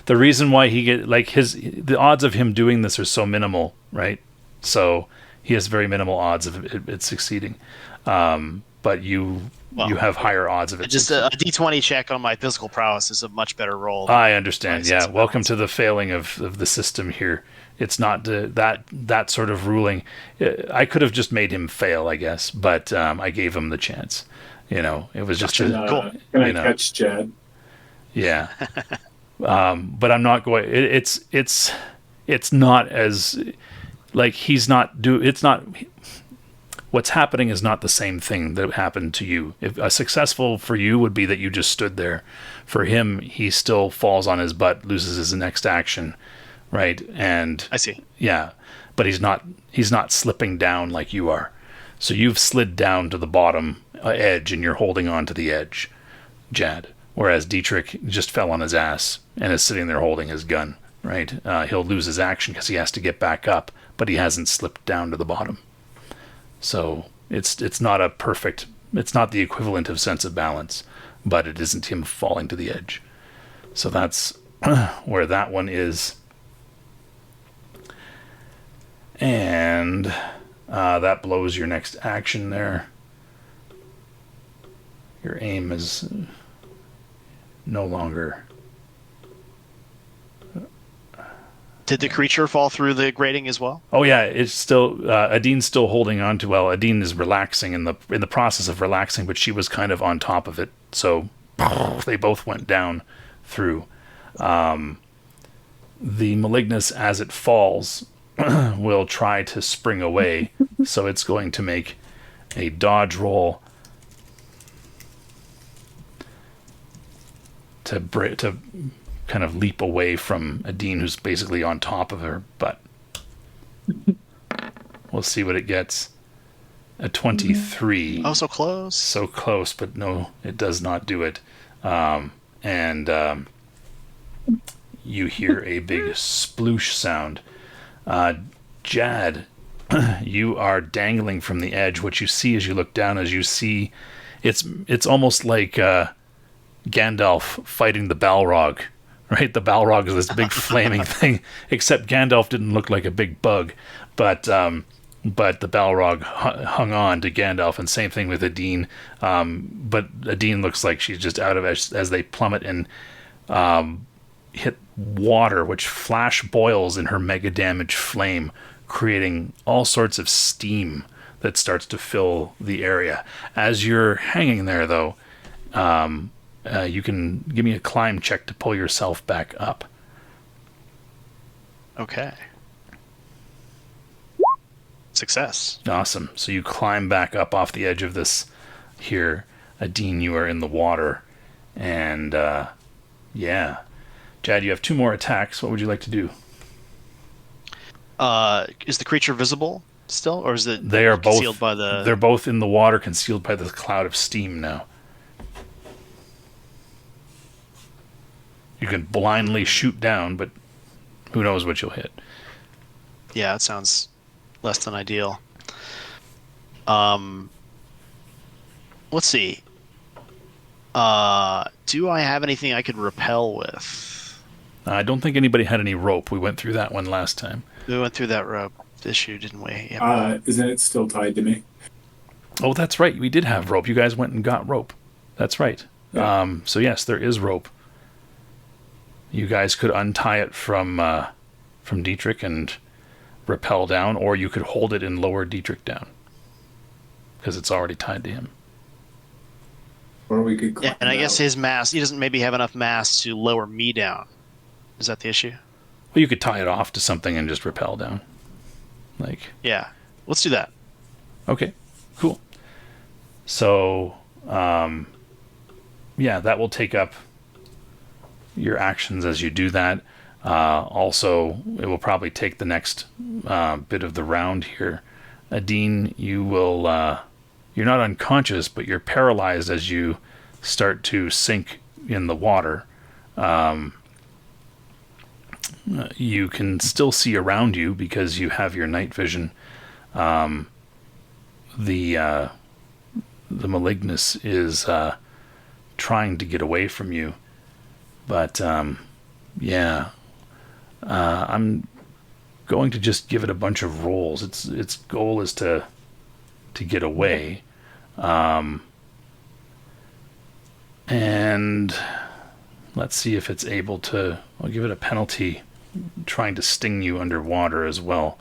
the reason why he get like the odds of him doing this are so minimal, right? So he has very minimal odds of it succeeding. But you have higher odds of it. Just a d20 check on my physical prowess is a much better roll. I understand. Yeah. Welcome to the failing of the system here. It's not that sort of ruling. I could have just made him fail, I guess, but I gave him the chance. It was just Can I catch Jad? Yeah. But I'm not going. It's not as like he's not It's not. What's happening is not the same thing that happened to you. If a successful for you would be that you just stood there. For him, he still falls on his butt, loses his next action, right? And I see. Yeah, but he's not slipping down like you are. So you've slid down to the bottom edge, and you're holding on to the edge, Jad. Whereas Dietrich just fell on his ass and is sitting there holding his gun, right? He'll lose his action because he has to get back up, but he hasn't slipped down to the bottom. So it's not a perfect, it's not the equivalent of sense of balance, but it isn't him falling to the edge. So that's where that one is. And that blows your next action there. Your aim is no longer... Did the creature fall through the grating as well? Oh yeah, it's still Adine's still holding on to. Well, Adine is relaxing in the process of relaxing, but she was kind of on top of it. So they both went down through. The Malignus, as it falls, will try to spring away. So it's going to make a dodge roll to kind of leap away from Adine, who's basically on top of her, but we'll see what it gets. A 23. Oh, so close. So close, but no, it does not do it. You hear a big sploosh sound. Jad, you are dangling from the edge. What you see as you look down, it's almost like Gandalf fighting the Balrog. Right, the Balrog is this big flaming thing. Except Gandalf didn't look like a big bug, but the Balrog hung on to Gandalf, and same thing with Adine. But Adine looks like she's just out of it as they plummet, and hit water, which flash boils in her mega damage flame, creating all sorts of steam that starts to fill the area. As you're hanging there, though, you can give me a climb check to pull yourself back up. Okay. Success. Awesome. So you climb back up off the edge of this here. Adine, you are in the water. And, yeah. Jad, you have 2 more attacks. What would you like to do? Is the creature visible still, or is it They are concealed both, by the... They're both in the water, concealed by the cloud of steam now. You can blindly shoot down, but who knows what you'll hit. Yeah, it sounds less than ideal. Let's see. Do I have anything I could repel with? I don't think anybody had any rope. We went through that one last time. We went through that rope issue, didn't we? Yep. Isn't it still tied to me? Oh, that's right. We did have rope. You guys went and got rope. That's right. Yeah. So yes, there is rope. You guys could untie it from Dietrich and rappel down, or you could hold it and lower Dietrich down because it's already tied to him. Or we could. Yeah, and I guess his mass, he doesn't maybe have enough mass to lower me down. Is that the issue? Well, you could tie it off to something and just rappel down. Yeah, let's do that. Okay, cool. So, yeah, that will take up your actions as you do that. Also, it will probably take the next bit of the round here. Adine, you will... you're not unconscious, but you're paralyzed as you start to sink in the water. You can still see around you because you have your night vision. The Malignus is trying to get away from you. But, yeah. I'm going to just give it a bunch of rolls. Its goal is to get away. And let's see if it's able to... I'll give it a penalty trying to sting you underwater as well.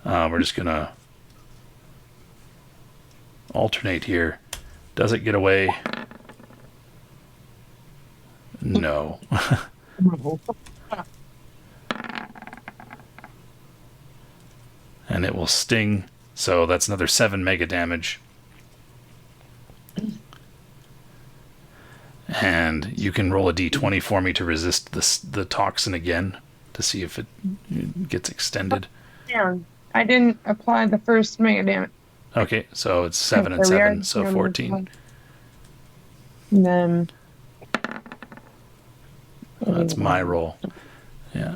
We're just going to alternate here. Does it get away? No. And it will sting. So that's another 7 mega damage. And you can roll a d20 for me to resist the toxin again to see if it gets extended. Yeah, I didn't apply the first mega damage. Okay, so it's 7 and 7, so 14. And then... That's my roll. Yeah.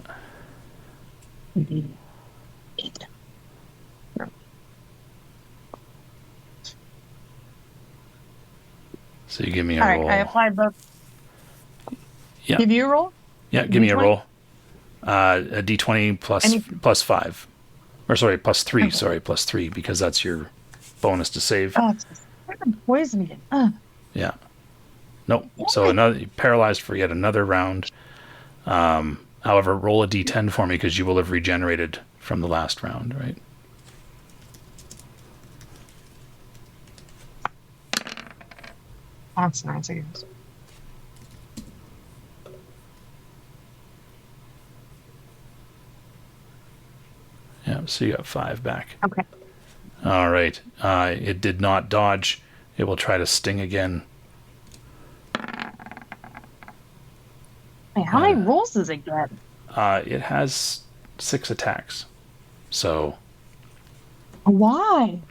8. So you give me a All right, roll. I applied both. Yeah. Give you a roll? Yeah, give me a D20? roll. A d20 plus 5. Or sorry, plus 3. Okay. Sorry, plus 3, because that's your bonus to save. Oh, it's poison again. Yeah. Nope. So another paralyzed for yet another round. However, roll a d10 for me because you will have regenerated from the last round, right? That's nice, I guess. Yeah, so you got 5 back. Okay. All right. It did not dodge. It will try to sting again. Wait, how many rolls does it get? It has 6 attacks. So Why?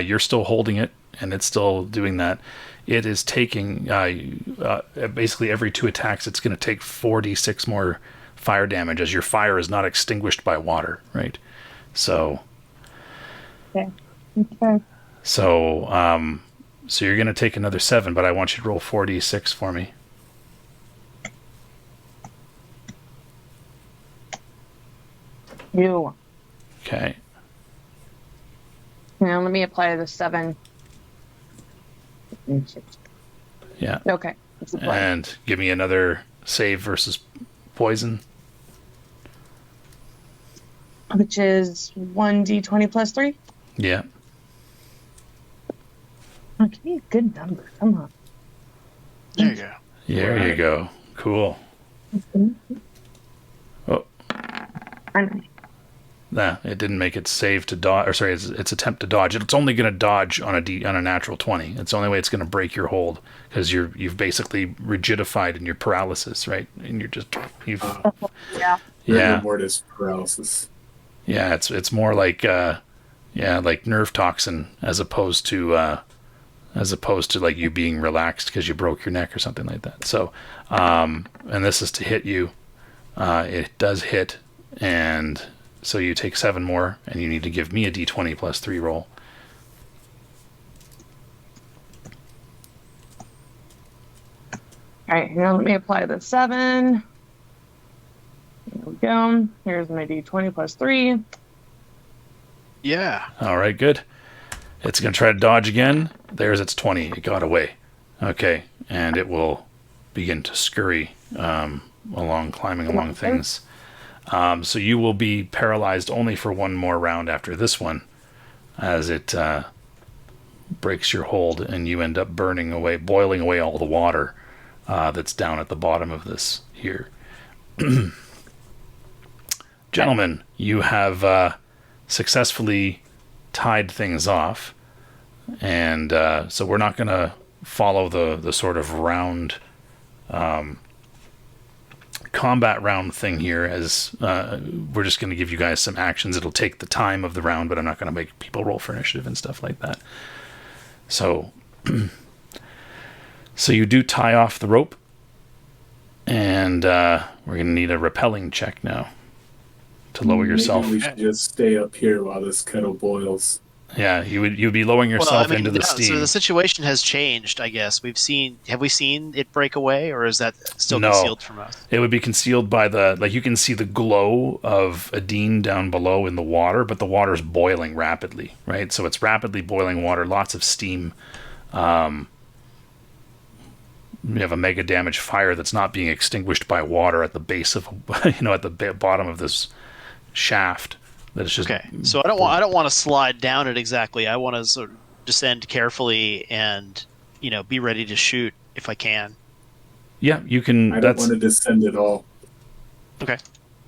you're still holding it, and it's still doing that. It is taking basically every 2 attacks. It's going to take 4d6 more fire damage, as your fire is not extinguished by water, right? So, Okay. so you're going to take another 7, but I want you to roll 4d6 for me. You. Okay. Now let me apply the 7. Yeah. Okay. It's applied. And give me another save versus poison. Which is 1d20 plus 3. Yeah. Okay, good number. Come on. There you go. There you go. Cool. Oh, nah, it didn't make its save to dodge, or sorry, its attempt to dodge. It's only going to dodge on a natural 20. It's the only way it's going to break your hold, because you've basically rigidified in your paralysis, right? And Yeah. Yeah. Mortis paralysis. Yeah, it's more like like nerve toxin as opposed to like you being relaxed because you broke your neck or something like that. So, and this is to hit you. It does hit, and so you take 7 more, and you need to give me a d20 plus 3 roll. All right, here, let me apply the 7. There we go. Here's my d20 plus 3. Yeah. All right, good. It's going to try to dodge again. There's its 20. It got away. Okay, and it will begin to scurry climbing along things. So you will be paralyzed only for one more round after this one, as it breaks your hold, and you end up boiling away all the water that's down at the bottom of this here. Gentlemen, you have successfully tied things off, and so we're not going to follow the sort of round combat round thing here, as we're just going to give you guys some actions. It'll take the time of the round, but I'm not going to make people roll for initiative and stuff like that. So so you do tie off the rope, and we're going to need a repelling check now to lower yourself. Maybe we should just stay up here while this kettle boils. Yeah, you'd be lowering yourself into the steam. So the situation has changed, I guess. Have we seen it break away, or is that still No. concealed from us? It would be concealed by you can see the glow of Adine down below in the water, but the water's boiling rapidly, right? So it's rapidly boiling water, lots of steam. We have a mega damage fire that's not being extinguished by water at the base of, at the bottom of this shaft. That is just Okay, so I don't want to slide down it exactly. I want to sort of descend carefully and be ready to shoot if I can. Yeah, you can. I don't want to descend at all. Okay,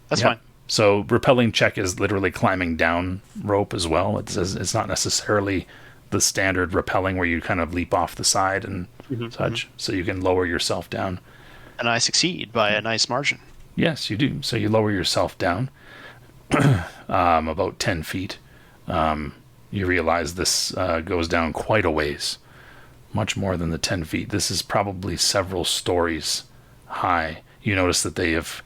that's fine. So repelling check is literally climbing down rope as well. It's not necessarily the standard repelling where you kind of leap off the side and such. So you can lower yourself down. And I succeed by a nice margin. Yes, you do. So you lower yourself down about 10 feet. You realize this goes down quite a ways, much more than the 10 feet. This is probably several stories high. You notice that they have,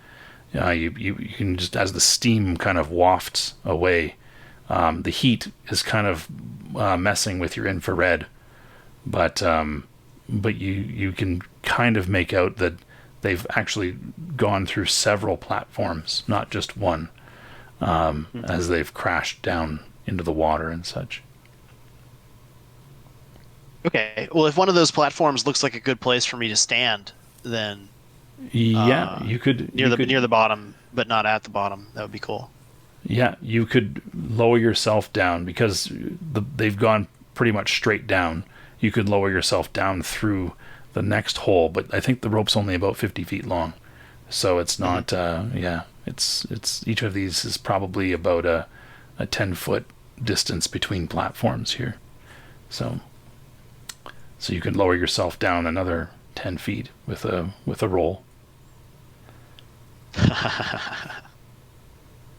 you can just, as the steam kind of wafts away, the heat is kind of messing with your infrared, but you can kind of make out that they've actually gone through several platforms, not just one. As they've crashed down into the water and such. Okay, well, if one of those platforms looks like a good place for me to stand, then you could near the bottom, but not at the bottom. That would be cool. Yeah, you could lower yourself down because they've gone pretty much straight down. You could lower yourself down through the next hole, but I think the rope's only about 50 feet long, so it's not. It's each of these is probably about a 10-foot distance between platforms here. So you can lower yourself down another 10 feet with a roll.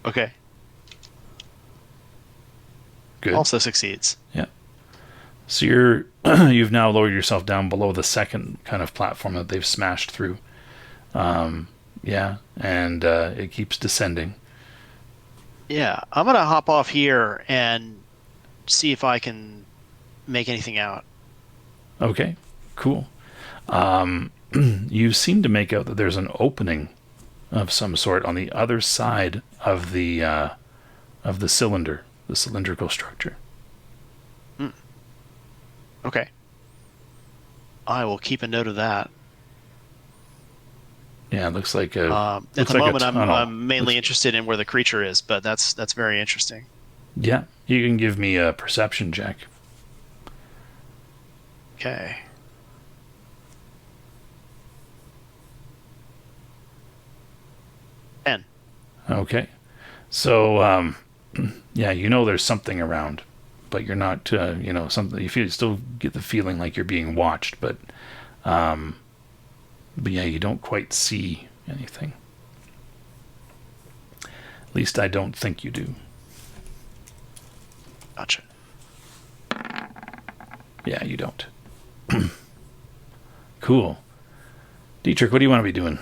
Okay. Good. Also succeeds. Yeah. So you've now lowered yourself down below the second kind of platform that they've smashed through. And it keeps descending. Yeah, I'm gonna hop off here and see if I can make anything out. Okay, cool. You seem to make out that there's an opening of some sort on the other side of the cylinder, the cylindrical structure. Okay. I will keep a note of that. Yeah, it looks like a. At looks the like a moment, tunnel. I'm mainly interested in where the creature is, but that's very interesting. Yeah, you can give me a perception check. Okay. And Okay. So, yeah, you know there's something around, but you're not, something. You still get the feeling like you're being watched, but yeah, you don't quite see anything. At least I don't think you do. gotcha. Yeah, you don't. Cool. Dietrich, what do you want to be doing?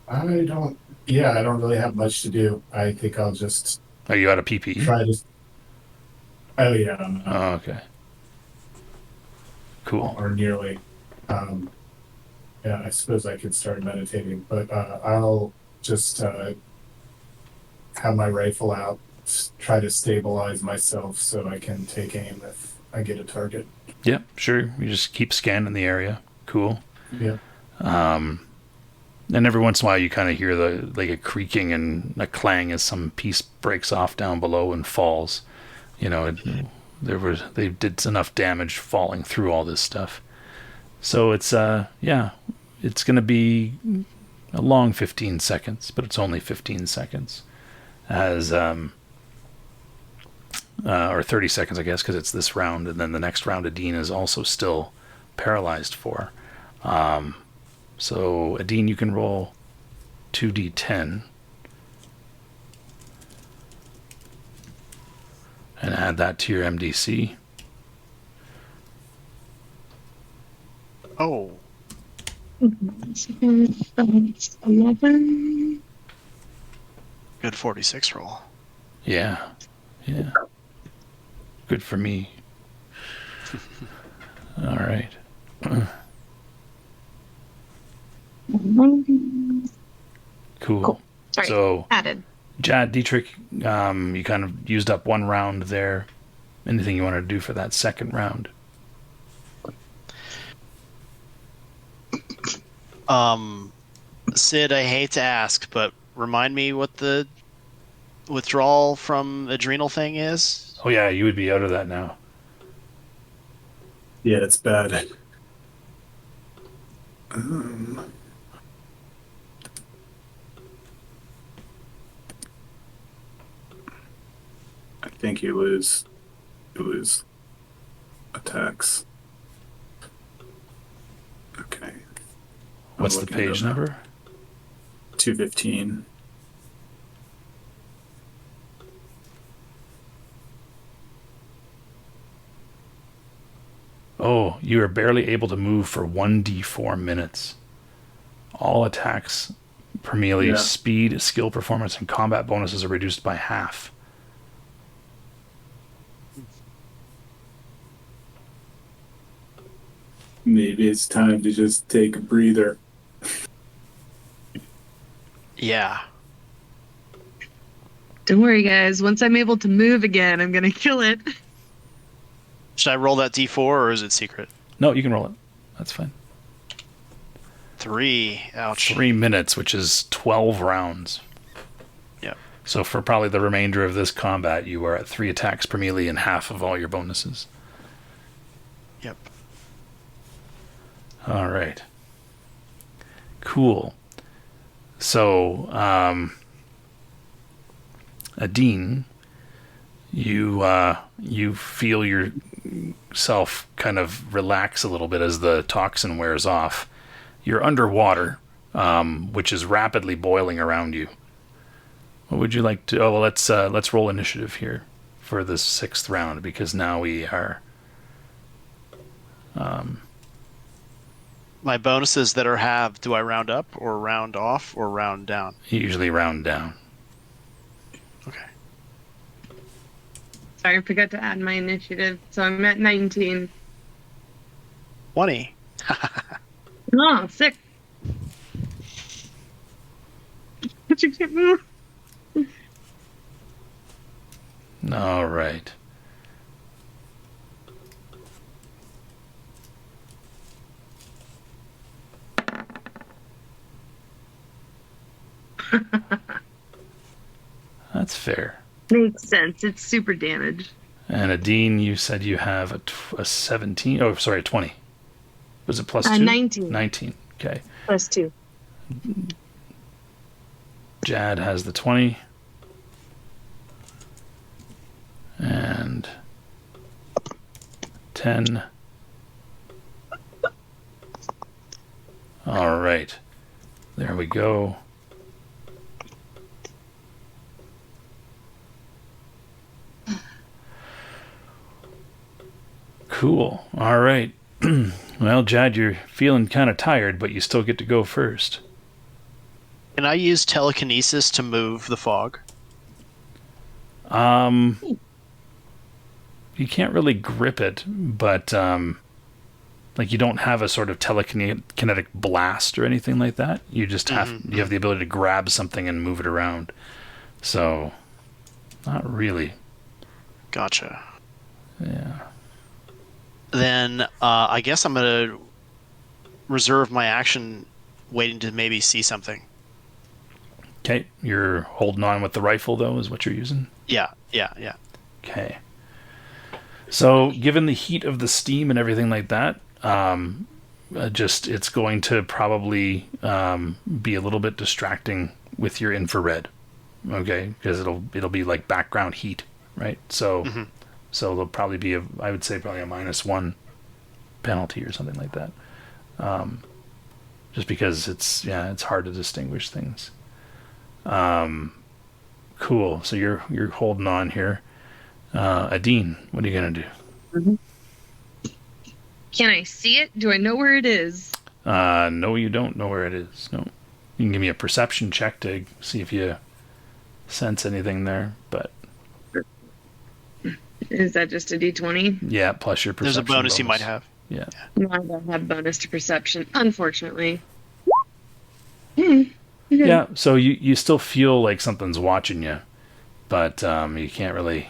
I don't. Yeah, I don't really have much to do. I think I'll just Are you out of PPE? try to. Oh yeah, I'm not, Oh, okay. Cool. or nearly. Yeah, I suppose I could start meditating, but I'll just have my rifle out, try to stabilize myself so I can take aim if I get a target. Yeah, sure. You just keep scanning the area. Cool. Yeah. And every once in a while, you kind of hear a creaking and a clang as some piece breaks off down below and falls. They did enough damage falling through all this stuff. So it's it's going to be a long 15 seconds, but it's only 15 seconds, as or 30 seconds, I guess, because it's this round, and then the next round, Adine is also still paralyzed for. So, Adine, you can roll 2d10 and add that to your MDC. Oh, 11. good 46 roll. Yeah. Good for me. All right. Cool. Cool. Sorry. So, Added. Jad Dietrich, you kind of used up one round there. Anything you want to do for that second round? Sid, I hate to ask, but remind me what the withdrawal from adrenal thing is. Oh yeah, you would be out of that now. Yeah, it's bad. I think you lose attacks. Okay. What's the page number? 215. Oh, you are barely able to move for 1d4 minutes. All attacks per melee, speed, skill, performance, and combat bonuses are reduced by half. Maybe it's time to just take a breather. Yeah. Don't worry, guys. Once I'm able to move again, I'm gonna kill it. Should I roll that d4 or is it secret? No, you can roll it. That's fine. 3. Ouch. 3 minutes, which is 12 rounds. Yep. So for probably the remainder of this combat, you are at 3 attacks per melee and half of all your bonuses. Yep. All right. Cool. So, Adine, you feel yourself kind of relax a little bit as the toxin wears off. You're underwater, which is rapidly boiling around you. What would you like to? Oh, well, let's roll initiative here for this 6th round, because now we are. My bonuses that are halved, do I round up or round off or round down? You usually round down. Okay. Sorry, I forgot to add my initiative. So I'm at 19. 20. Oh, sick. But you can't move. All right. That's fair. Makes sense. It's super damaged. And Adine, you said you have a 17. Oh, sorry, a 20. Was it plus 2? 19. 19. Okay. Plus 2. Jad has the 20. And 10. All right. There we go. Cool. All right. Well, Jad, you're feeling kind of tired, but you still get to go first. Can I use telekinesis to move the fog? You can't really grip it, but like you don't have a sort of telekinetic blast or anything like that. You just have you have the ability to grab something and move it around. So, not really. Gotcha. Yeah. Then I guess I'm going to reserve my action waiting to maybe see something. Okay, you're holding on with the rifle, though, is what you're using? Yeah. Okay. So, given the heat of the steam and everything like that, it's going to probably be a little bit distracting with your infrared, okay? Because it'll be like background heat, right? So, so there'll probably be I would say probably a -1 penalty or something like that. Just because it's hard to distinguish things. Cool. So you're holding on here. Adine, what are you gonna do? Can I see it? Do I know where it is? No, you don't know where it is. No. You can give me a perception check to see if you sense anything there, but Is that just a D20? yeah, plus your perception. There's a bonus you might have. Yeah. No, I don't have bonus to perception, unfortunately. Yeah, so you still feel like something's watching you, but you can't really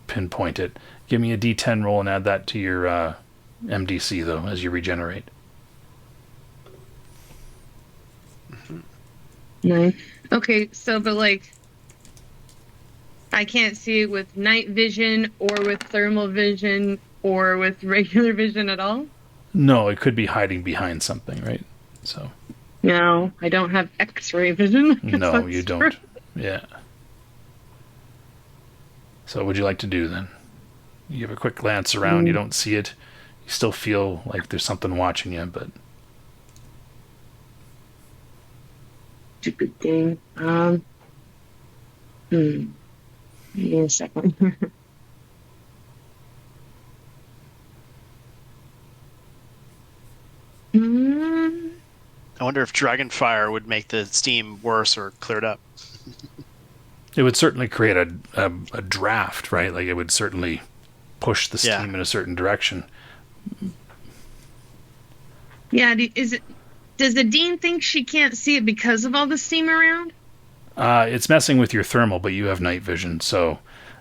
pinpoint it. Give me a D10 roll and add that to your MDC, though, as you regenerate. 9. Okay, so, but like, I can't see it with night vision or with thermal vision or with regular vision at all? No, it could be hiding behind something, right? So. No, I don't have X-ray vision. No, you don't. Yeah. So what would you like to do then? You give a quick glance around, you don't see it. You still feel like there's something watching you, but... Stupid thing. Give me a second. I wonder if dragon fire would make the steam worse or cleared up. It would certainly create a draft, right? Like it would certainly push the steam in a certain direction. Yeah, does Adine think she can't see it because of all the steam around? It's messing with your thermal, but you have night vision, so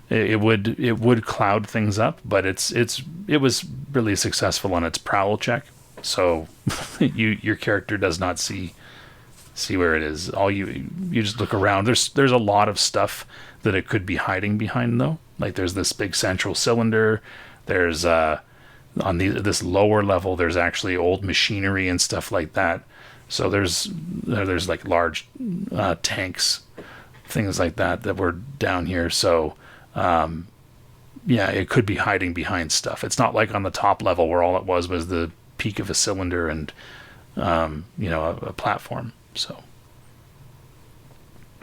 it would cloud things up. But it was really successful on its prowl check, so your character does not see where it is. All you just look around. There's a lot of stuff that it could be hiding behind, though. Like there's this big central cylinder. There's on this lower level, there's actually old machinery and stuff like that. So there's like large tanks, things like that were down here. So it could be hiding behind stuff. It's not like on the top level where all it was the peak of a cylinder and a platform. So.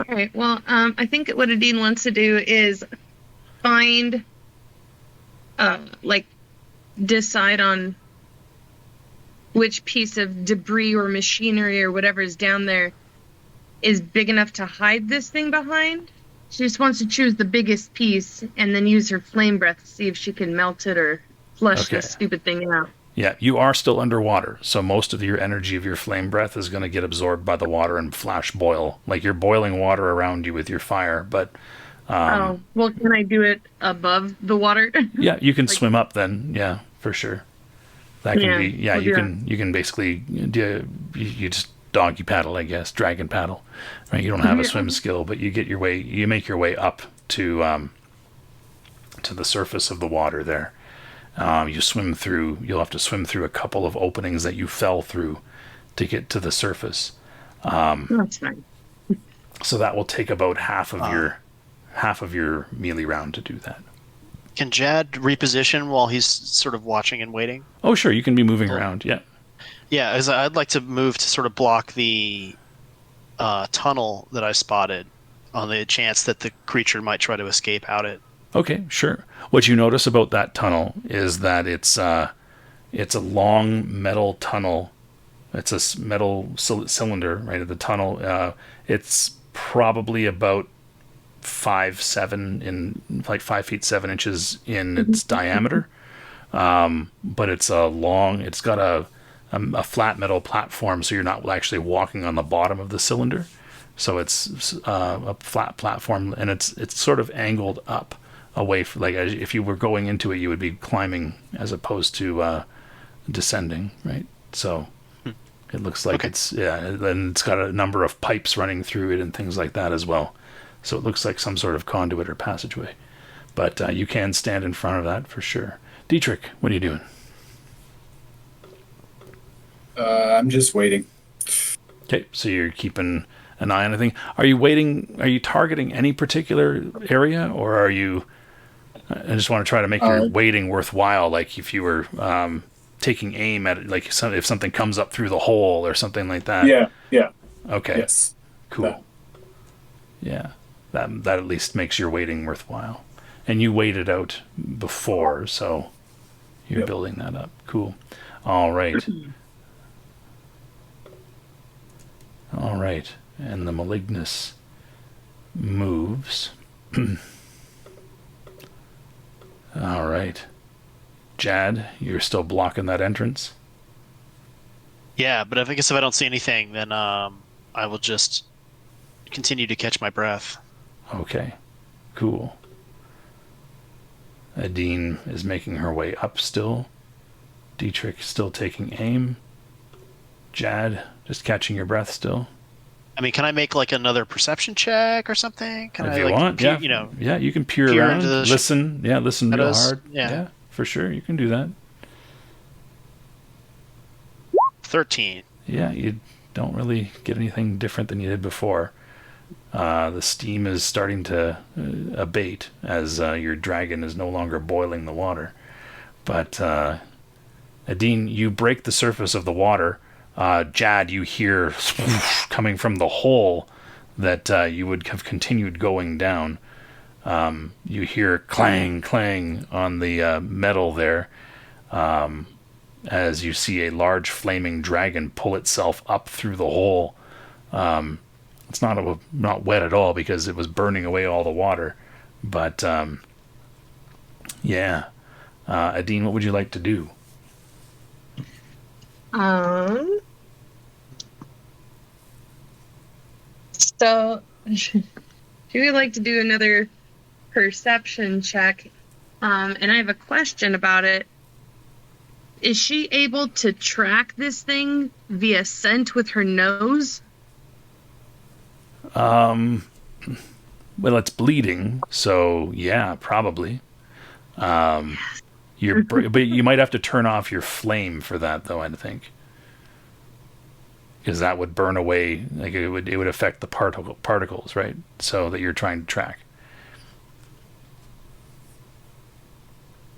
All right. Well, I think what Adine wants to do is find, decide on which piece of debris or machinery or whatever is down there is big enough to hide this thing behind. She just wants to choose the biggest piece and then use her flame breath to see if she can melt it or flush this stupid thing out. Yeah, you are still underwater, so most of your energy of your flame breath is going to get absorbed by the water and flash boil. Like you're boiling water around you with your fire, but... well, can I do it above the water? Yeah, you can swim up then. Yeah, for sure. That can be... Yeah, you can basically... You just doggy paddle, I guess, dragon paddle. Right? You don't have a swim skill, but you make your way up to the surface of the water there. You'll have to swim through a couple of openings that you fell through to get to the surface. That's fine. So that will take about half of your melee round to do that. Can Jad reposition while he's sort of watching and waiting? Oh, sure, you can be moving around. Yeah. Yeah, as I'd like to move to sort of block the tunnel that I spotted on the chance that the creature might try to escape out it. Okay, sure. What you notice about that tunnel is that it's a long metal tunnel. It's a metal cylinder right at the tunnel. It's probably about 5'7" in like 5 feet 7 inches in its diameter. But it's it's got a flat metal platform, so you're not actually walking on the bottom of the cylinder. So it's a flat platform, and it's sort of angled up away from, like, if you were going into it, you would be climbing as opposed to descending, right? So it looks like and it's got a number of pipes running through it and things like that as well. So it looks like some sort of conduit or passageway. But you can stand in front of that for sure. Dietrich, what are you doing? I'm just waiting. Okay, so you're keeping an eye on anything. Are you targeting any particular area, or are you... I just want to try to make your waiting worthwhile, like if you were taking aim at it, like if something comes up through the hole or something like that. Yeah. Okay. Yes. Cool. That. Yeah. That at least makes your waiting worthwhile. And you waited out before, so you're building that up. Cool. All right. All right. And the Malignus moves. All right. Jad, you're still blocking that entrance? Yeah, but I guess if I don't see anything, then I will just continue to catch my breath. Okay. Cool. Adine is making her way up still. Dietrich still taking aim. Jad, just catching your breath still. I mean, can I make like another perception check or something? Can If I you like want, peer, yeah. Yeah, you can peer peer around, into the listen. Yeah, listen real shadows? hard. Yeah. For sure. You can do that. 13. Yeah, you don't really get anything different than you did before. The steam is starting to abate as your dragon is no longer boiling the water. But Adine, you break the surface of the water. Jad, you hear coming from the hole that you would have continued going down. You hear clang, clang on the metal there as you see a large flaming dragon pull itself up through the hole. It's not wet at all because it was burning away all the water. But, yeah. Adine, what would you like to do? So, she would like to do another perception check. And I have a question about it. Is she able to track this thing via scent with her nose? Well, it's bleeding, so yeah, probably. But you might have to turn off your flame for that, though, I think, because that would burn away. Like it would affect the particles, right? So that you're trying to track.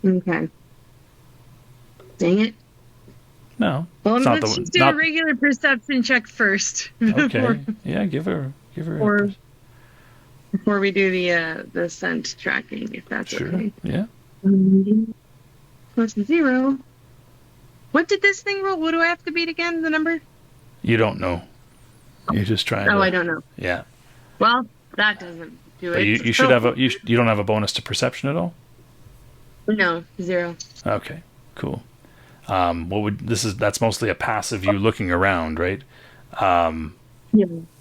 Okay. Dang it. No. Well, it's let's just do a regular perception check first. Okay. Yeah, give her. Before we do the scent tracking, if that's sure. Okay. Yeah. Plus 0. What did this thing roll? What do I have to beat again? The number? You don't know. You're just trying. I don't know. Yeah. Well, that doesn't do but it. You should have you don't have a bonus to perception at all? No, 0. Okay. Cool. That's mostly a passive you looking around, right? Yeah.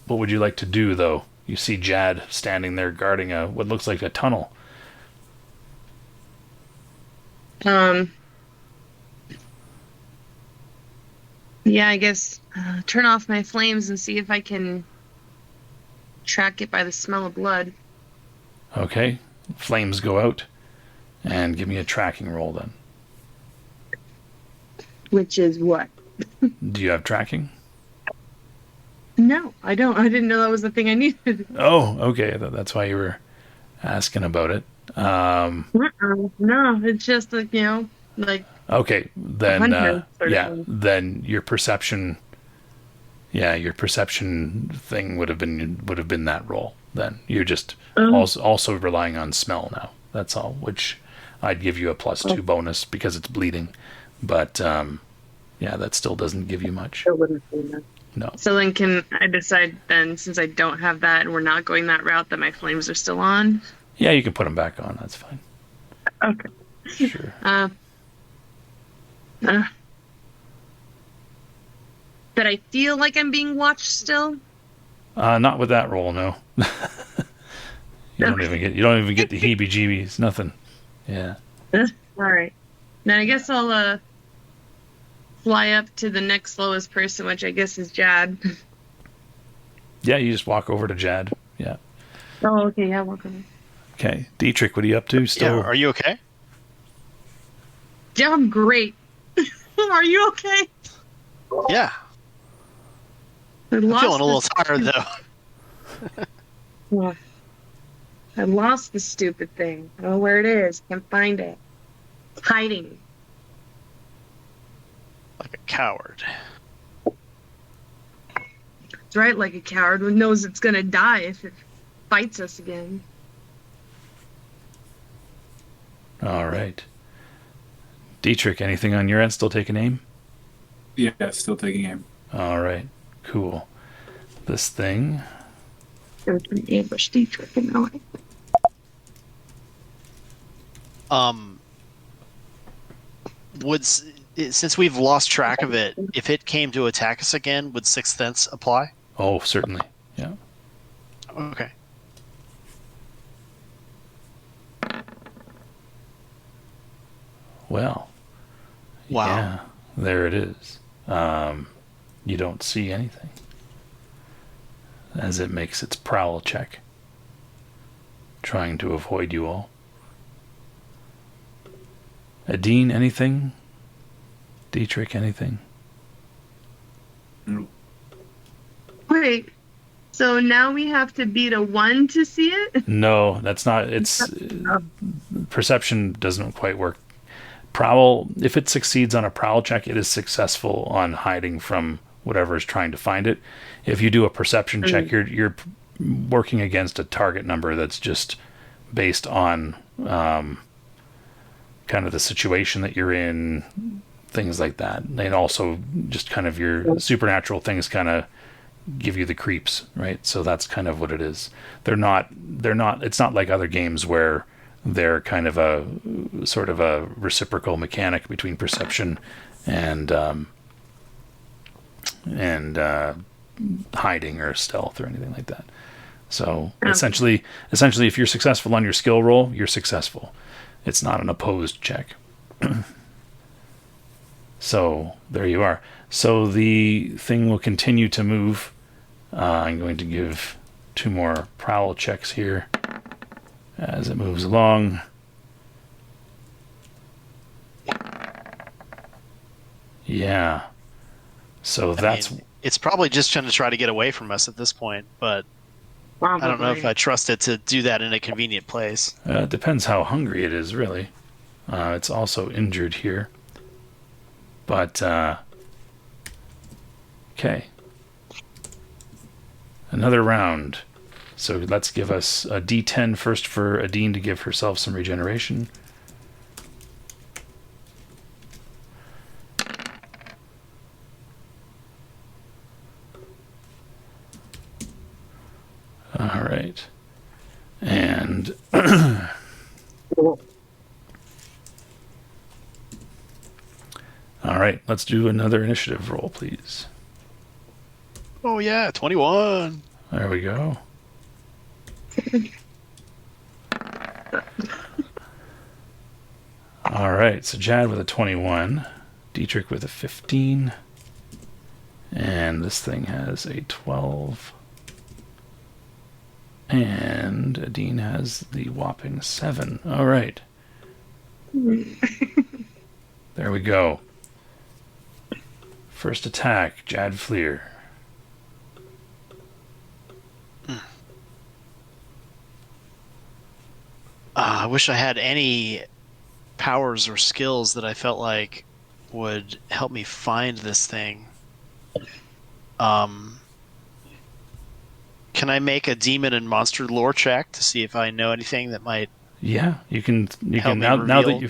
What would you like to do, though? You see Jad standing there guarding what looks like a tunnel. Yeah, I guess turn off my flames and see if I can track it by the smell of blood. Okay. Flames go out. And give me a tracking roll then. Which is what? Do you have tracking? No, I don't. I didn't know that was the thing I needed. Oh, okay. That's why you were asking about it. No, it's just like, like. Okay, then then your perception thing would have been that roll. Then you're just also relying on smell now. That's all. Which I'd give you a +2 bonus because it's bleeding, but that still doesn't give you much. No. So then, can I decide then, since I don't have that and we're not going that route, that my flames are still on? Yeah, you can put them back on. That's fine. Okay. Sure. But I feel like I'm being watched still. Not with that roll, no. You don't even get the heebie-jeebies. Nothing. Yeah. All right. Then I guess I'll fly up to the next lowest person, which I guess is Jad. Yeah, you just walk over to Jad. Yeah. Oh, okay. Yeah, walk over. Okay, Dietrich, what are you up to? Still? Yeah, are you okay? Yeah, I'm great. Are you okay? Yeah. I'm feeling a little tired, though. Yeah. I lost the stupid thing. I don't know where it is. Can't find it. It's hiding. Like a coward. It's right, like a coward who knows it's gonna die if it fights us again. All right. Dietrich, anything on your end? Still taking aim? Yeah, still taking aim. All right. Cool. This thing. There's an ambush Dietrich in my way. Since we've lost track of it, if it came to attack us again, would Sixth Sense apply? Oh, certainly. Yeah. Okay. Well. Wow. Yeah, there it is. You don't see anything as it makes its prowl check, trying to avoid you all. Adine, anything? Dietrich, anything? No. Wait, so now we have to beat a 1 to see it? No, that's not. It's perception doesn't quite work. Prowl, if it succeeds on a prowl check, it is successful on hiding from whatever is trying to find it. If you do a perception check, you're working against a target number that's just based on kind of the situation that you're in, things like that. And also just kind of your supernatural things kind of give you the creeps, right? So that's kind of what it is. They're not, it's not like other games where they're kind of a sort of a reciprocal mechanic between perception and hiding or stealth or anything like that. So essentially, if you're successful on your skill roll, you're successful. It's not an opposed check. So there you are. So the thing will continue to move. I'm going to give 2 more prowl checks here as it moves along. Yeah. So it's probably just trying to try to get away from us at this point, but I don't know if I trust it to do that in a convenient place. It depends how hungry it is, really. It's also injured here. But, okay. Another round. So let's give us a D10 first for Adine to give herself some regeneration. All right. And all right, let's do another initiative roll, please. Oh yeah, 21. There we go. All right, so Jad with a 21, Dietrich with a 15, And this thing has a 12. And Adine has the whopping 7. All right. There we go. First attack, Jad Fleer. I wish I had any powers or skills that I felt like would help me find this thing. Can I make a demon and monster lore check to see if I know anything that might? Yeah, you can. You Help can me now that reveal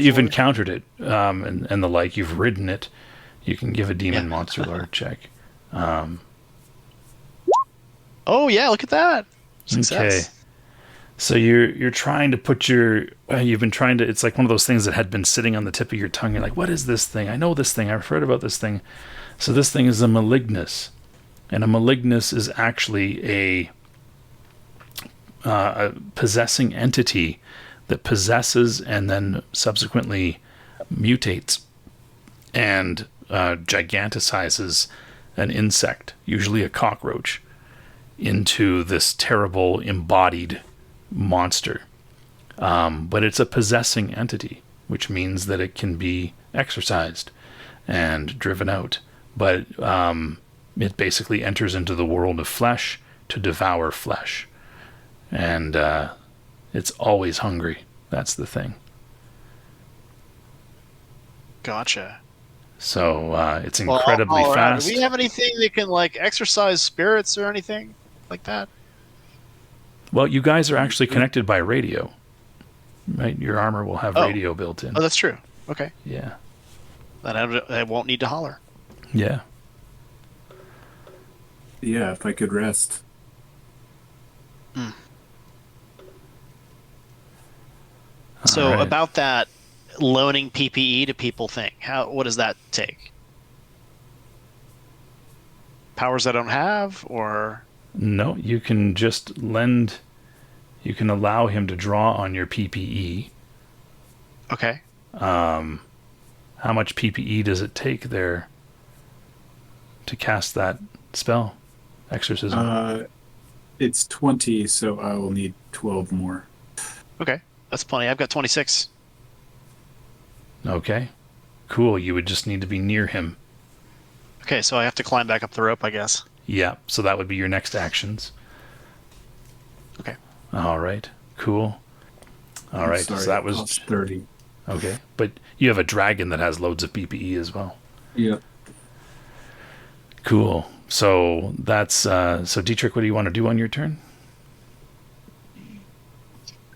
you've lore. encountered it, and the like, you've ridden it. You can give a demon monster lore check. Oh yeah, look at that! Success. Okay. So you're trying to put you've been trying to. It's like one of those things that had been sitting on the tip of your tongue. You're like, what is this thing? I know this thing. I've heard about this thing. So this thing is a malignus, and a malignus is actually a possessing entity that possesses and then subsequently mutates and giganticizes an insect, usually a cockroach, into this terrible embodied monster. But it's a possessing entity, which means that it can be exorcised and driven out. But it basically enters into the world of flesh to devour flesh. And it's always hungry. That's the thing. Gotcha. So it's incredibly all right. fast. Do we have anything that can like exorcise spirits or anything like that? Well, you guys are actually connected by radio, right? Your armor will have radio built in. Oh, that's true. Okay. Yeah. Then I won't need to holler. Yeah. Yeah, if I could rest. So right. about that loaning PPE to people thing, what does that take? Powers I don't have, or No, you can just lend. You can allow him to draw on your PPE. okay? How much PPE does it take there to cast that spell? Exorcism. It's 20, so I will need 12 more. Okay, that's plenty. I've got 26. Okay. Cool. You would just need to be near him. Okay, so I have to climb back up the rope, I guess. Yeah. So that would be your next actions. Okay. All right. Cool. All I'm right. sorry, So that it was cost 30. okay. But you have a dragon that has loads of PPE as well. Yeah. Cool. So that's so Dietrich, what do you want to do on your turn?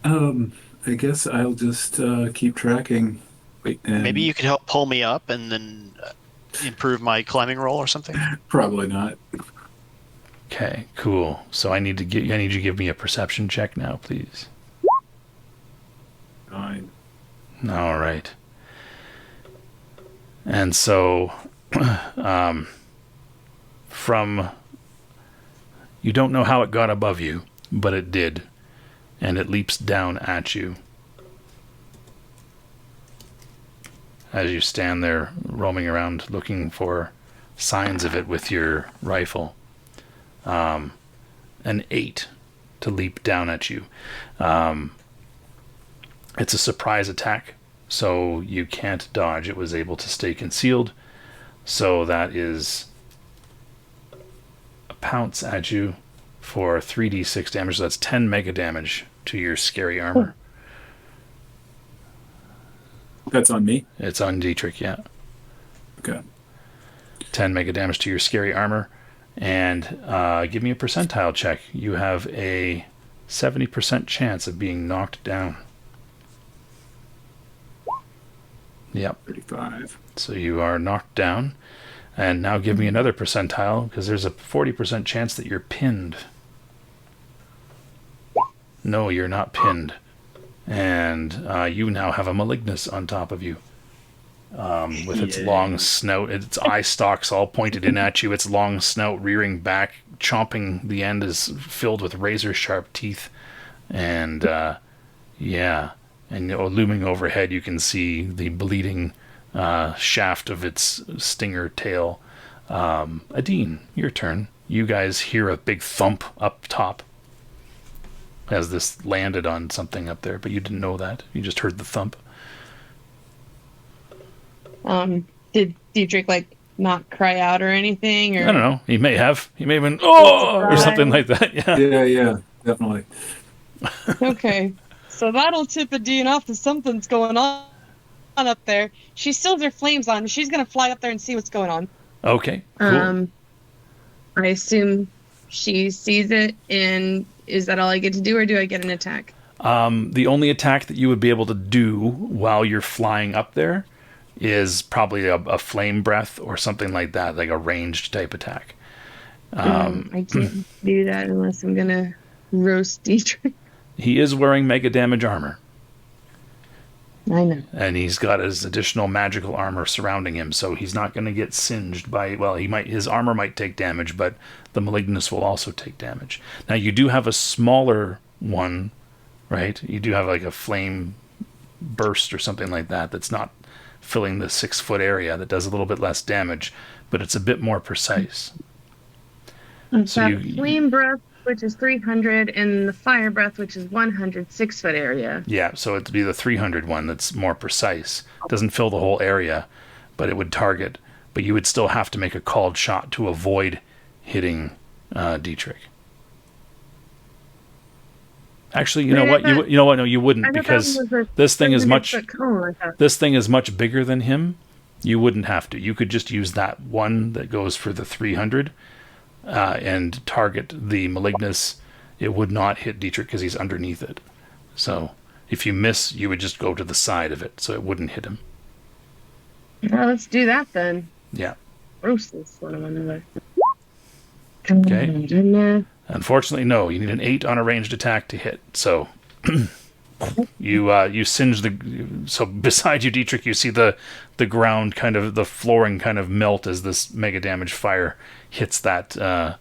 I guess I'll just keep tracking. Wait, and Maybe you could help pull me up and then improve my climbing roll or something. Probably not. Okay, cool. So I need you to give me a perception check now, please. 9. All right. And so from you don't know how it got above you, but it did, and it leaps down at you as you stand there roaming around looking for signs of it with your rifle. An 8 to leap down at you. It's a surprise attack, so you can't dodge. It was able to stay concealed, so that is a pounce at you for 3d6 damage. So that's 10 mega damage to your scary armor. That's on me? It's on Dietrich, yeah. Okay. 10 mega damage to your scary armor. And give me a percentile check. You have a 70% chance of being knocked down. Yep. 35. So you are knocked down. And now give me another percentile, because there's a 40% chance that you're pinned. No, you're not pinned. And you now have a malignus on top of you. With its long snout, its eye stalks all pointed in at you, its long snout rearing back, chomping. The end is filled with razor sharp teeth. And and looming overhead you can see the bleeding shaft of its stinger tail Adine, your turn. You guys hear a big thump up top as this landed on something up there, but you didn't know that. You just heard the thump. Did Dietrich not cry out or anything? Or I don't know. He may have. He may have been, oh, or something like that. Yeah. Yeah, definitely. Okay, so that'll tip Adine off that something's going on up there. She still has her flames on. She's gonna fly up there and see what's going on. Okay, cool. I assume she sees it, and is that all I get to do, or do I get an attack? The only attack that you would be able to do while you're flying up there is probably a flame breath or something like that, like a ranged type attack. I can't do that unless I'm gonna roast Dietrich. He is wearing mega damage armor, I know. and he's got his additional magical armor surrounding him, so he's not going to get singed by, well, his armor might take damage, but the malignus will also take damage. Now, you do have a smaller one, right? You do have like a flame burst or something like that that's not filling the 6-foot area, that does a little bit less damage, but it's a bit more precise. So flame breath, which is 300, and the fire breath, which is 100, 6-foot area. Yeah, so it'd be the 300 one that's more precise. Doesn't fill the whole area, but it would target. But you would still have to make a called shot to avoid hitting Dietrich. Actually, you know what? No, you wouldn't, because this thing is much bigger than him. You wouldn't have to. You could just use that one that goes for the 300 and target the malignus. It would not hit Dietrich because he's underneath it. So if you miss, you would just go to the side of it, so it wouldn't hit him. Well, let's do that then. Yeah. Roast this one of another. Okay. Unfortunately, no. You need an 8 on a ranged attack to hit. So you singe the. So beside you, Dietrich, you see the ground kind of, the flooring kind of melt as this mega damage fire hits that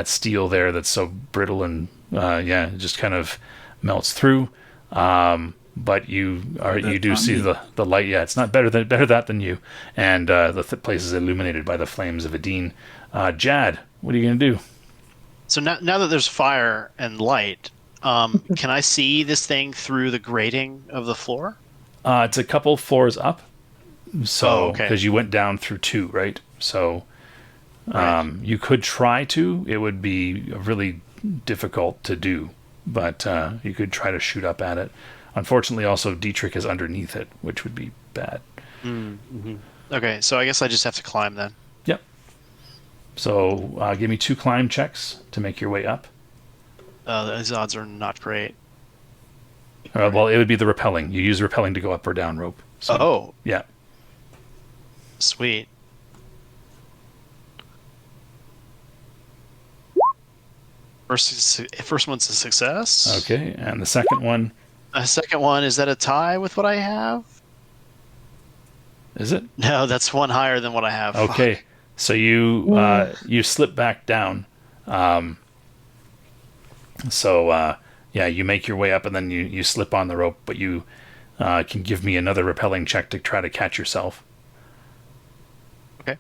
steel there that's so brittle, and it just kind of melts through. But you do see the light. Yeah, it's not better that than you. And the place is illuminated by the flames of Adine. Jad, what are you gonna do? So now that there's fire and light, can I see this thing through the grating of the floor? It's a couple floors up. So, okay. Because you went down through 2, right? So, you could try to. It would be really difficult to do, but you could try to shoot up at it. Unfortunately, also Dietrich is underneath it, which would be bad. Mm-hmm. Okay, so I guess I just have to climb then. Yep. So give me 2 climb checks to make your way up. Those odds are not great. Well, it would be the rappelling. You use rappelling to go up or down rope. So, yeah. Sweet. First one's a success. Okay, and the second one? The second one, is that a tie with what I have? Is it? No, that's one higher than what I have. Okay, so you slip back down. You make your way up, and then you slip on the rope, but you can give me another rappelling check to try to catch yourself. Okay.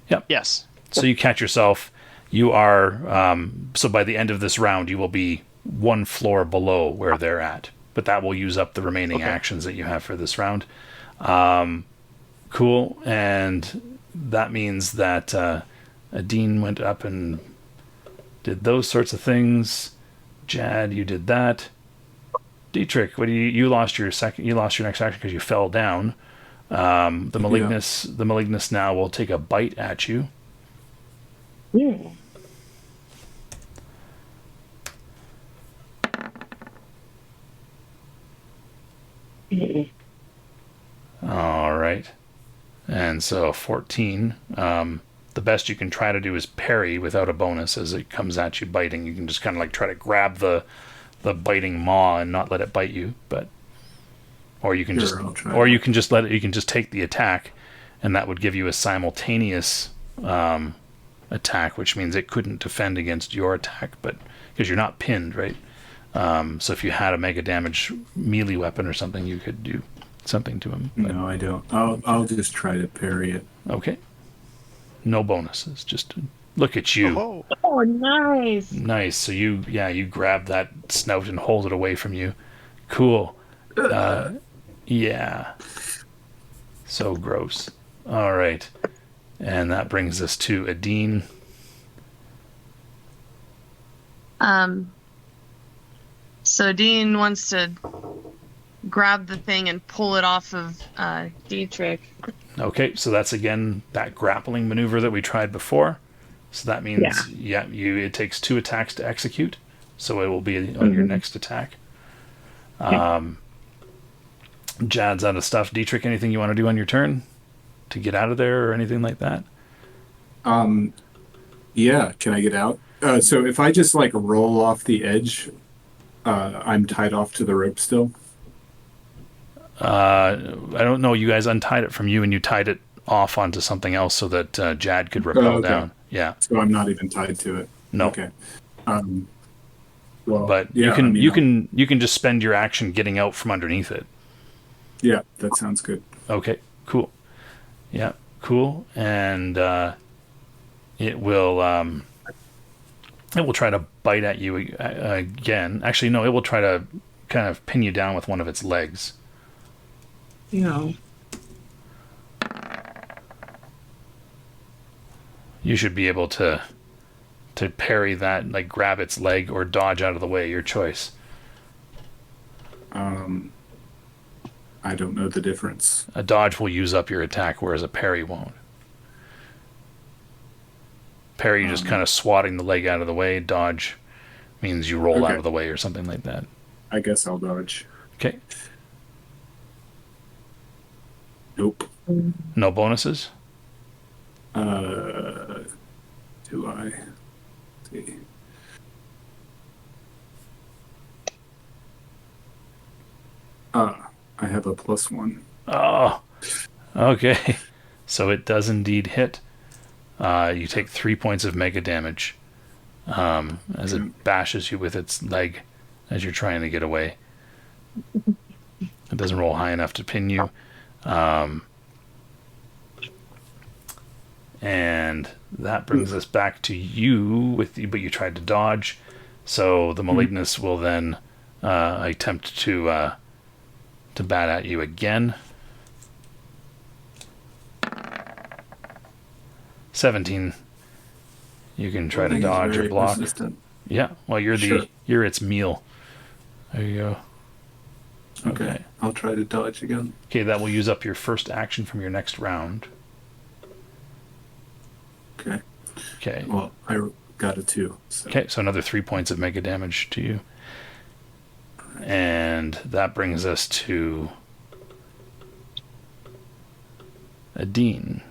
Yep. Yes. So you catch yourself. You are, so by the end of this round, you will be 1 floor below where they're at. But that will use up the remaining actions that you have for this round. Cool. And that means that Adine went up and did those sorts of things. Jad, you did that. Dietrich, you lost your next action because you fell down. The malignus now will take a bite at you. Yeah. All right. And so 14. The best you can try to do is parry without a bonus as it comes at you biting. You can just kind of like try to grab the biting maw and not let it bite you, or you can just take the attack, and that would give you a simultaneous attack, which means it couldn't defend against your attack, but because you're not pinned, right? So if you had a mega damage melee weapon or something, you could do something to him. But, No, I don't. I'll just try to parry it. okay. No bonuses. Just look at you. Oh, Oh, nice. Nice. So you grab that snout and hold it away from you. Cool. Yeah. So gross. All right. And that brings us to Adine. So Dean wants to grab the thing and pull it off of Dietrich. Okay, so that's again that grappling maneuver that we tried before. So that means it takes 2 attacks to execute. So it will be on your next attack. Jad's out of stuff. Dietrich, anything you want to do on your turn to get out of there or anything like that? Yeah, can I get out? So if I just like roll off the edge, I'm tied off to the rope still. I don't know. You guys untied it from you and you tied it off onto something else so that Jad could rappel down. Yeah. So I'm not even tied to it. No. Okay. Well, But yeah, you can just spend your action getting out from underneath it. Yeah, that sounds good. Okay, cool. Yeah, cool. And it will try to bite at you again. Actually, no, it will try to kind of pin you down with one of its legs. No. You should be able to parry that, like grab its leg or dodge out of the way, your choice. I don't know the difference. A dodge will use up your attack, whereas a parry won't. Parry, just kind of swatting the leg out of the way. Dodge means you roll out of the way or something like that. I guess I'll dodge. Okay. Nope. No bonuses? Do I? See. I have a +1. Oh, okay. So it does indeed hit. You take 3 points of mega damage as it bashes you with its leg as you're trying to get away. It doesn't roll high enough to pin you. And that brings us back to you, but you tried to dodge. So the Malignus will then attempt to bat at you again. 17. You can try to dodge or block. Persistent. Yeah, well, you're its meal. There you go. Okay, I'll try to dodge again. Okay, that will use up your first action from your next round. Okay. Well, I got a 2. So. Okay, so another 3 points of mega damage to you. And that brings us to Adine,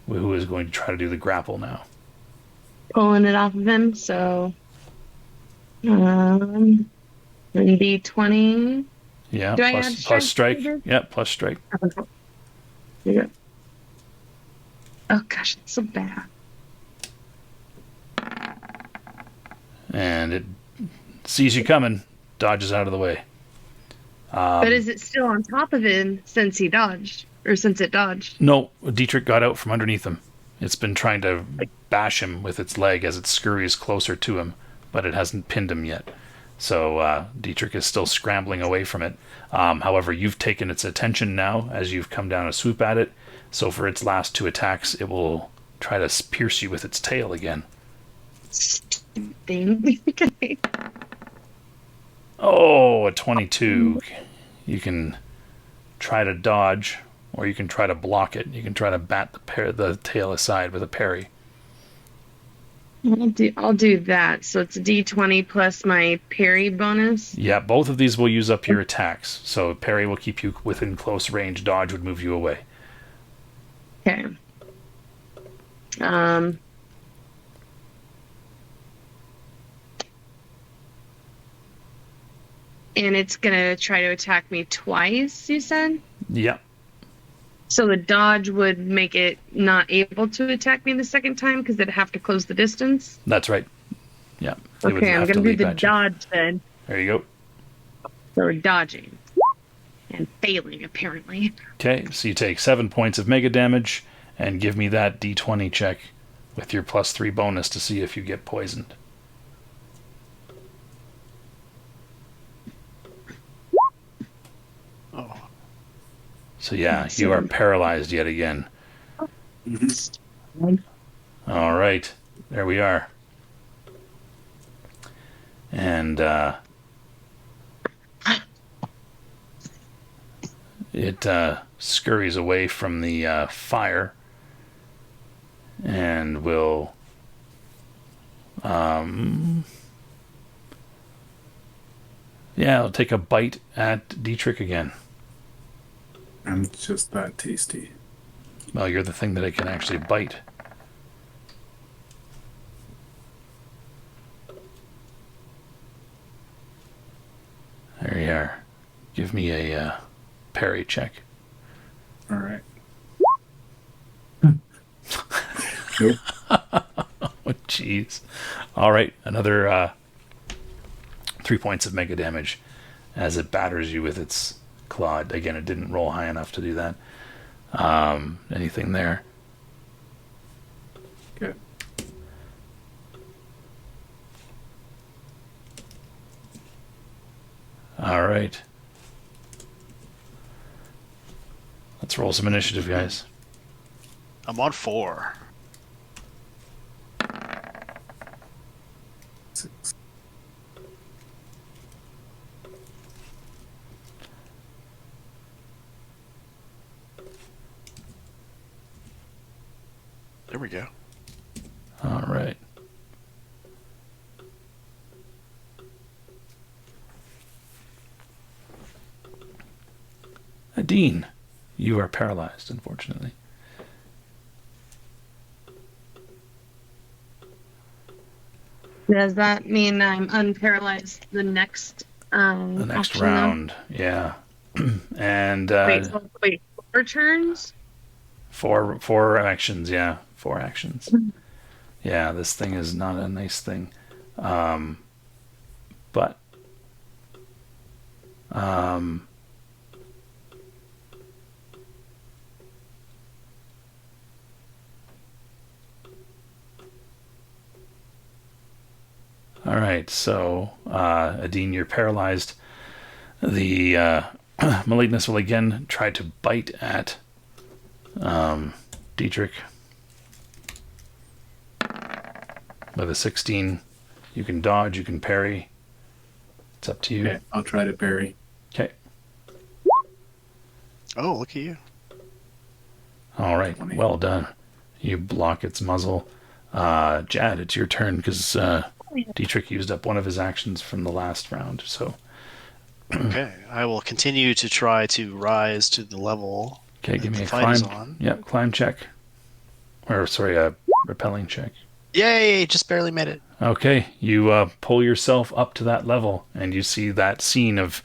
who is going to try to do the grapple now. Pulling it off of him, so D20. Yeah, Do I add plus strike. strike? Yeah, plus strike. Yeah. Oh gosh, it's so bad. And it sees you coming, dodges out of the way. But is it still on top of him since he dodged? Or since it dodged? No, Dietrich got out from underneath him. It's been trying to bash him with its leg as it scurries closer to him, but it hasn't pinned him yet. So Dietrich is still scrambling away from it. However, you've taken its attention now as you've come down to swoop at it. So for its last 2 attacks, it will try to pierce you with its tail again. Thing. Okay. Oh, a 22. You can try to dodge, or you can try to block it. You can try to bat the tail aside with a parry. I'll do that. So it's a D20 plus my parry bonus. Yeah, both of these will use up your attacks. So parry will keep you within close range. Dodge would move you away. Okay. And it's gonna try to attack me twice, you said? Yeah. So the dodge would make it not able to attack me the second time because it'd have to close the distance? That's right. Yeah. It would Okay, I'm have to gonna do leap the at you. dodge then. There you go. So we're dodging and failing, apparently. Okay, so you take 7 points of mega damage, and give me that d20 check with your +3 bonus to see if you get poisoned. Oh, So yeah, you are paralyzed yet again. All right, there we are. And it scurries away from the fire and will it'll take a bite at Dietrich again. I'm just that tasty. Well, you're the thing that it can actually bite. There you are. Give me a parry check. All right. Nope. Oh, jeez. All right, another 3 points of mega damage as it batters you with its claw. Again, it didn't roll high enough to do that. Anything there? Good. All right. Let's roll some initiative, guys. I'm on 4. 6. There we go. All right. Adine, you are paralyzed, unfortunately. Does that mean I'm unparalyzed the next The next option, round, yeah. And though? Wait, 4 turns? four actions, yeah. 4 actions. Yeah, this thing is not a nice thing. But all right, so Adine, you're paralyzed. The Malignus will again try to bite at Dietrich. With a 16, you can dodge, you can parry. It's up to you. Okay, I'll try to parry. Okay. Oh, look at you. All right. Well done. You block its muzzle. Jad, it's your turn because Dietrich used up one of his actions from the last round. So. Okay, I will continue to try to rise to the level. Okay, give me the a fight is climb. on. Yep, climb check. Or sorry, a repelling check. Yay! Just barely made it. Okay, you pull yourself up to that level, and you see that scene of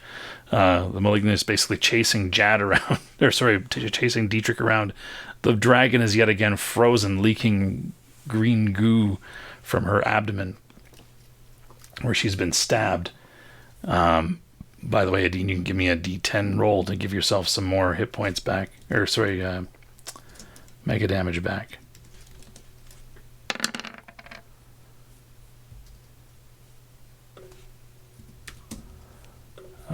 the Malignus basically chasing Jad around. Or sorry, chasing Dietrich around. The dragon is yet again frozen, leaking green goo from her abdomen, where she's been stabbed. By the way, Adine, you can give me a D10 roll to give yourself some more hit points back. Or sorry, mega damage back.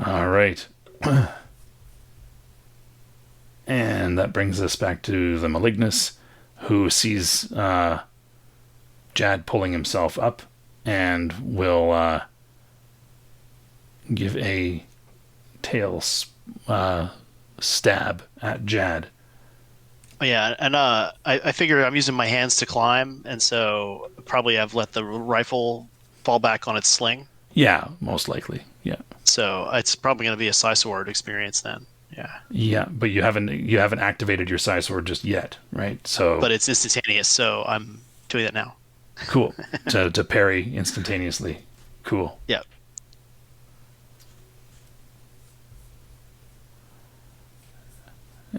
All right. And that brings us back to the Malignus, who sees Jad pulling himself up and will give a tail stab at Jad. Oh, yeah, and I figure I'm using my hands to climb, and so probably I've let the rifle fall back on its sling. Yeah, most likely. Yeah. So it's probably going to be a Psysword experience then. Yeah. Yeah, but you haven't activated your Psysword just yet, right? So. But it's instantaneous, so I'm doing that now. Cool. to parry instantaneously. Cool. Yeah.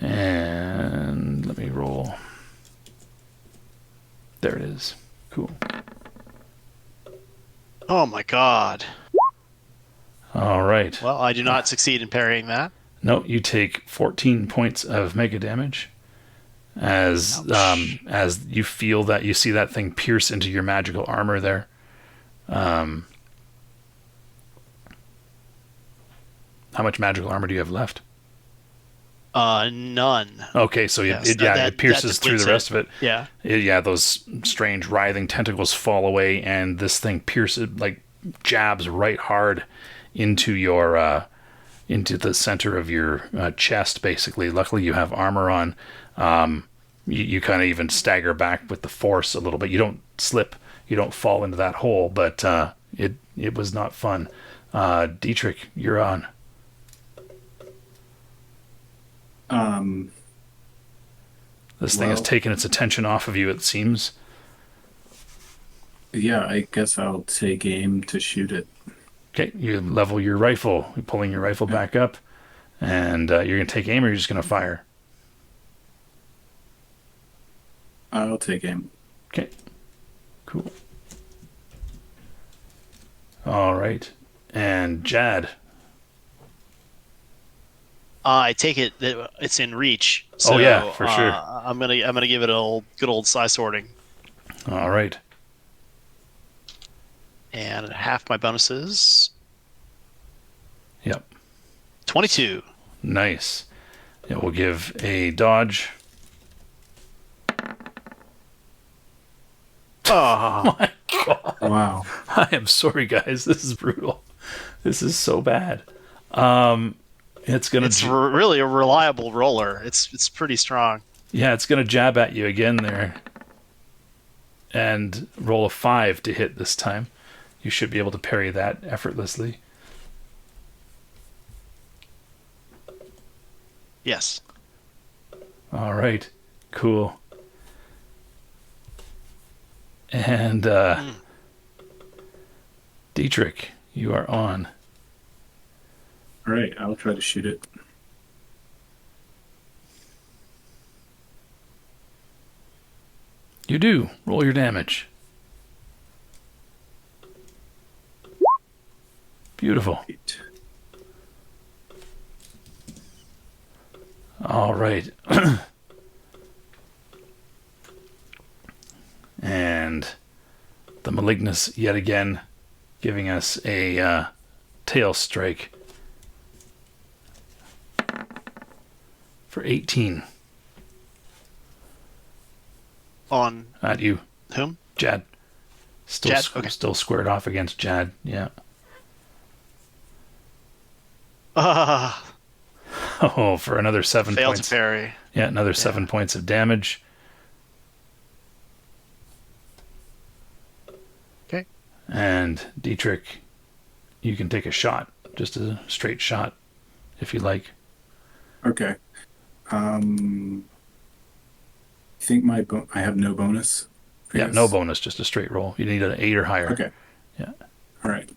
And let me roll. There it is. Cool. Oh my god. All right. Well, I do not succeed in parrying that. No, you take 14 points of mega damage as Ouch. as you feel that you see that thing pierce into your magical armor there. How much magical armor do you have left? None. Okay, so Yes, it pierces through the depletes rest of it. Yeah. Yeah, those strange writhing tentacles fall away, and this thing pierces, like jabs right hard into your into the center of your chest. Basically, luckily you have armor on. You kind of even stagger back with the force a little bit. You don't slip, you don't fall into that hole, but it was not fun. Dietrich, you're on. This thing has taken its attention off of you, it seems. Yeah, I guess I'll take aim to shoot it. Okay, you level your rifle. You're pulling your rifle back up, and you're going to take aim, or you're just going to fire? I'll take aim. Okay, cool. All right, and Jad. I take it that it's in reach. So, Oh, yeah, for sure. I'm gonna give it a good old side sorting, All right. and half my bonuses. Yep. 22. Nice. It will give a dodge. Oh, My God. Wow. I am sorry, guys. This is brutal. This is so bad. It's gonna. it's really a reliable roller. It's pretty strong. Yeah, it's gonna jab at you again there, and roll a 5 to hit this time. You should be able to parry that effortlessly. Yes. All right, cool. And Dietrich, you are on. All right, I'll try to shoot it. You do. Roll your damage. Beautiful. 8. All right. And the Malignus yet again giving us a tail strike for 18 On at you, whom? Jad. Still, Jad? Okay. still squared off against Jad. Yeah. Oh, for another 7 Failed points. to parry. Yeah, another 7 points of damage. Okay. And Dietrich, you can take a shot, just a straight shot, if you like. Okay. I think I have no bonus. I Yeah, guess. no bonus, just a straight roll. You need an 8 or higher. Okay. Yeah. All right.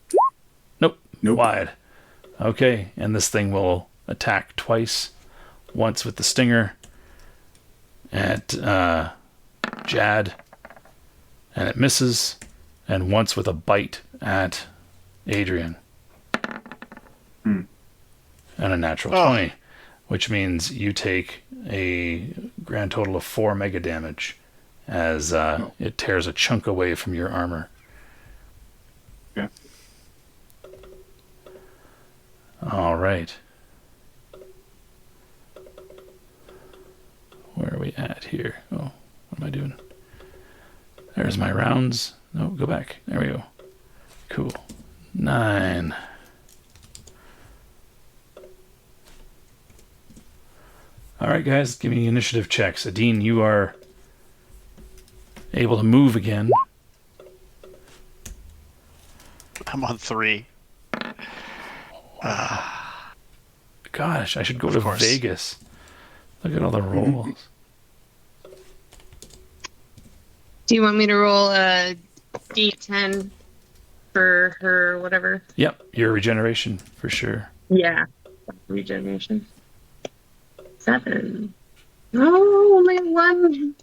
Nope. Nope. Wide. Okay, and this thing will attack twice. Once with the stinger at Jad, and it misses. And once with a bite at Adrian. Hmm. And a natural 20, which means you take a grand total of 4 mega damage as it tears a chunk away from your armor. Okay. All right. Where are we at here? Oh, what am I doing? There's my rounds. No, go back. There we go. Cool. 9. All right, guys, give me initiative checks. Adine, you are able to move again. I'm on 3. Gosh, I should go Of to course. Vegas. Look at all the rolls. Do you want me to roll a d10 for her, whatever? Yep, your regeneration for sure. Yeah. Regeneration. 7. Oh, only 1.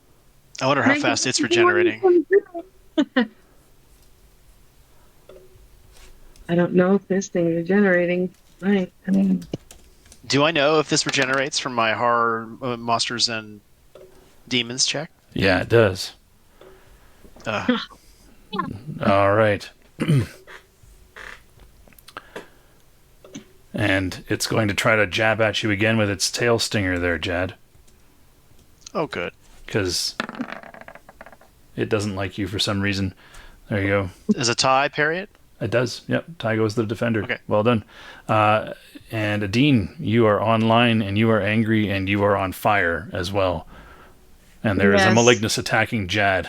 I wonder how fast it's regenerating. I don't know if this thing is regenerating. Right. I mean, Do I know if this regenerates from my horror monsters and demons check? Yeah, it does. Uh, All right. And it's going to try to jab at you again with its tail stinger there, Jad. oh, good. Because it doesn't like you for some reason. There you go. Is a tie, parry it? It does. Yep. Ty goes the defender. Okay. Well done. And Adine, you are online and you are angry and you are on fire as well. And there is a Yes. malignus attacking Jad.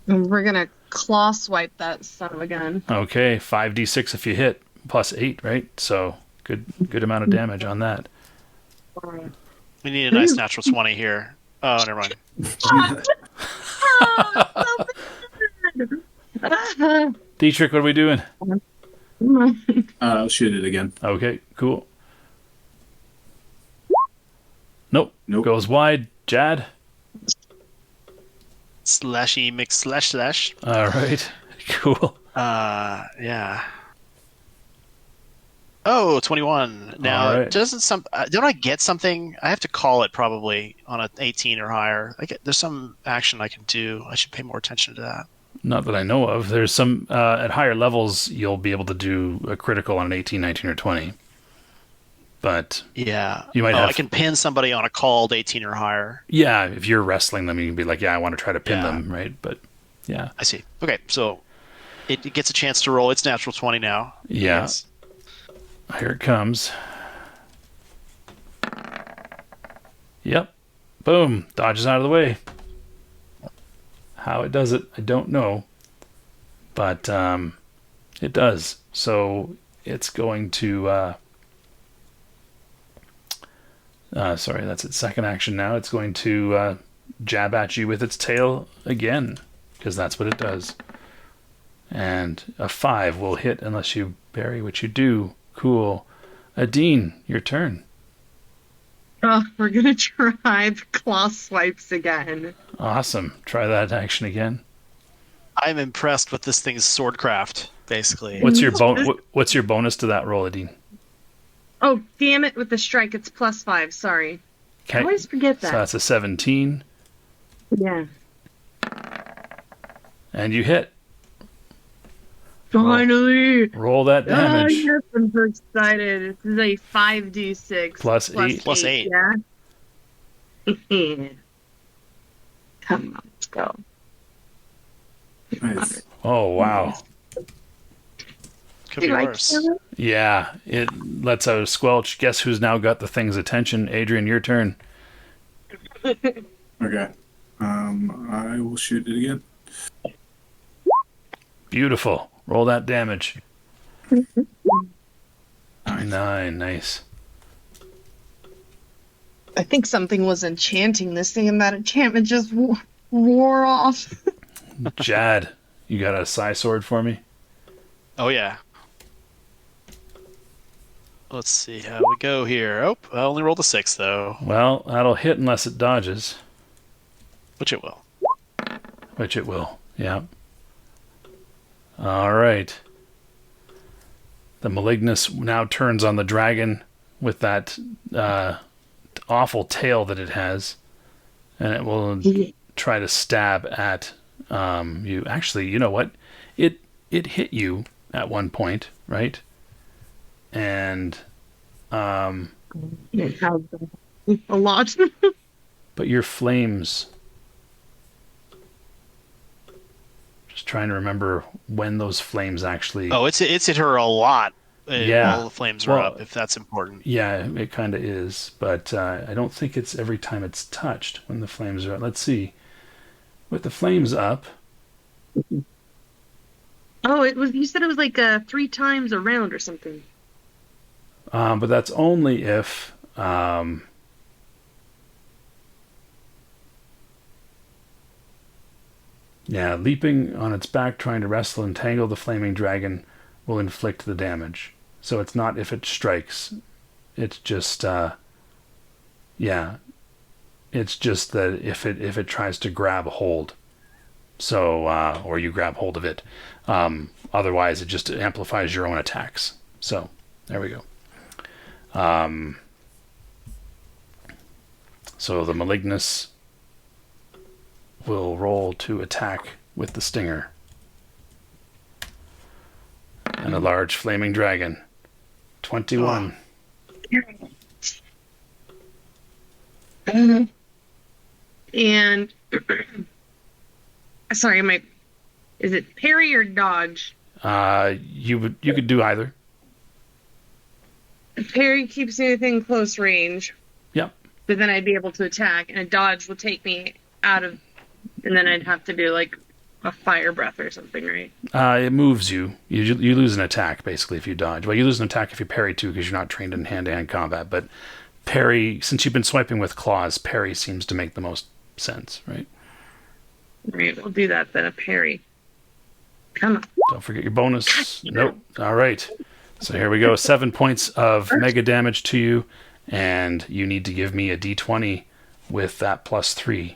we're gonna claw swipe that son of a gun. Okay, 5d6 if you hit, plus 8, right? So good amount of damage on that. We need a nice natural 20 here. Oh, never mind. Dietrich, what are we doing? I'll shoot it again. Okay, cool. Nope. Nope. Goes wide. Jad. Slashy mix slash. All right. Cool. Yeah. Oh, 21. Now, All right. don't I get something? I have to call it probably on an 18 or higher. There's some action I can do. I should pay more attention to that. Not that I know of. There's some, at higher levels, you'll be able to do a critical on an 18, 19, or 20. But, Yeah. You might have- I can pin somebody on a called 18 or higher. yeah, if you're wrestling them, you can be like, yeah, I want to try to pin Yeah. them, right? But, yeah. I see. Okay, so it gets a chance to roll its natural 20 now. Yeah. Yes. Here it comes. Yep. Boom. Dodges out of the way. How it does it, I don't know. But it does. So it's going to... sorry, that's its second action now. It's going to jab at you with its tail again, because that's what it does. And a 5 will hit unless you bury, which you do. Cool. Adine, your turn. Oh, we're gonna try the claw swipes again. Awesome. Try that action again. I'm impressed with this thing's swordcraft, basically. What's your bonus to that roll, Adine? Oh, damn it! With the strike, it's +5. Sorry. I Okay. always forget So that. that's a 17, Yeah. and you hit. Finally. Roll that Ah, damage. yes, I'm so excited. This is a 5d6 Plus 8. Plus 8. Yeah. Come on, let's go. Nice. Oh, wow. Could be Do I worse. kill it? Yeah, it lets out a squelch. Guess who's now got the thing's attention? Adrian, your turn. Okay. I will shoot it again. Beautiful. Roll that damage. Nice. 9. Nice. I think something was enchanting this thing, and that enchantment just wore off. Jad, you got a psi sword for me? Oh, yeah. Let's see how we go here. Oh, I only rolled a 6, though, Well, that'll hit unless it dodges, which it will. which it will. Yeah. All right. The Malignus now turns on the dragon with that awful tail that it has, and it will try to stab at you. Actually, you know what? It hit you at one point, right? And It has a lot. but your flames. Just trying to remember when those flames actually. Oh, it's hit her a lot. Yeah. All the flames are Well, up, if that's important. Yeah, it kind of is, but I don't think it's every time it's touched when the flames are up. Let's see. With the flames up, Oh, it was. You said it was like 3 times a round or something. but that's only if yeah, leaping on its back, trying to wrestle and tangle the flaming dragon will inflict the damage. So it's not if it strikes. It's just yeah. It's just that if it tries to grab hold. So, or you grab hold of it. Otherwise, it just amplifies your own attacks. So, there we go. So the Malignus will roll to attack with the stinger. And a large flaming dragon. 21. And sorry, is it parry or dodge? You could do either. Parry keeps me within close range. Yep. But then I'd be able to attack, and a dodge will take me out of, and then I'd have to do like a fire breath or something, right? It moves you. You lose an attack basically if you dodge. Well, you lose an attack if you parry too, because you're not trained in hand-to-hand combat. But parry, since you've been swiping with claws, parry seems to make the most sense, right? Right, we'll do that then. A parry. Come on. Don't forget your bonus. Nope. All right. So here we go. 7 points of mega damage to you, and you need to give me a d20 with that +3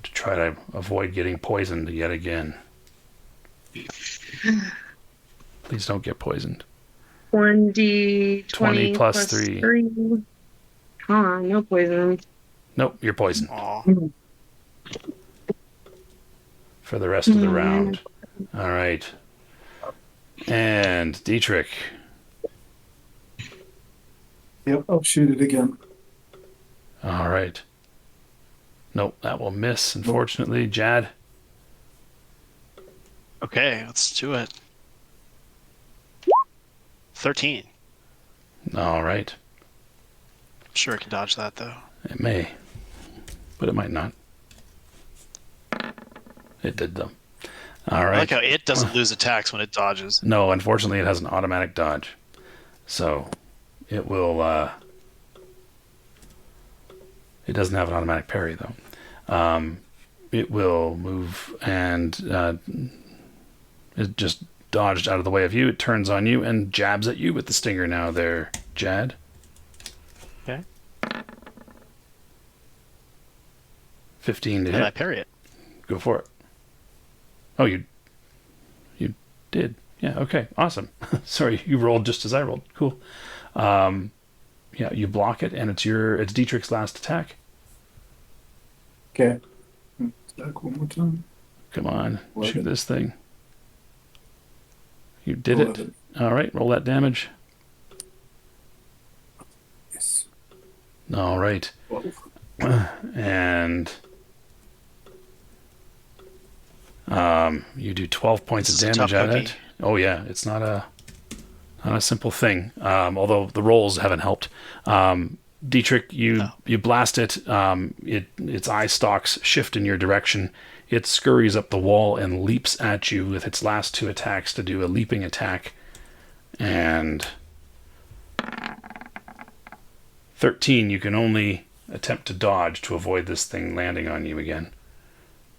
to try to avoid getting poisoned yet again. Please don't get poisoned. 1d20 20 plus 3. Come on, no poison. Nope, you're poisoned Aw. for the rest of the round. All right. And Dietrich. Yep, I'll shoot it again. All right. Nope, that will miss, unfortunately. Jad. Okay, let's do it. 13. All right. Sure, I can dodge that though. It may, but it might not. It did, though. All I right. like how it doesn't lose attacks when it dodges. No, unfortunately, it has an automatic dodge. So it will. It doesn't have an automatic parry, though. It will move and it just dodged out of the way of you. It turns on you and jabs at you with the stinger now there, Jad. Okay. 15 to And I hit. parry it. Go for it. Oh, you did. Yeah, okay. Awesome. Sorry, you rolled just as I rolled. Cool. Yeah, you block it, and it's Dietrich's last attack. Okay. Back one more time. Come on, 11. shoot this thing. You did it. 11. All right, roll that damage. Yes. All right. 12. And you do 12 points This of is a damage tough at cookie. it. Oh yeah, it's not a simple thing. Although the rolls haven't helped. Dietrich, you blast it. Its eye stalks shift in your direction. It scurries up the wall and leaps at you with its last 2 attacks to do a leaping attack. And 13, you can only attempt to dodge to avoid this thing landing on you again.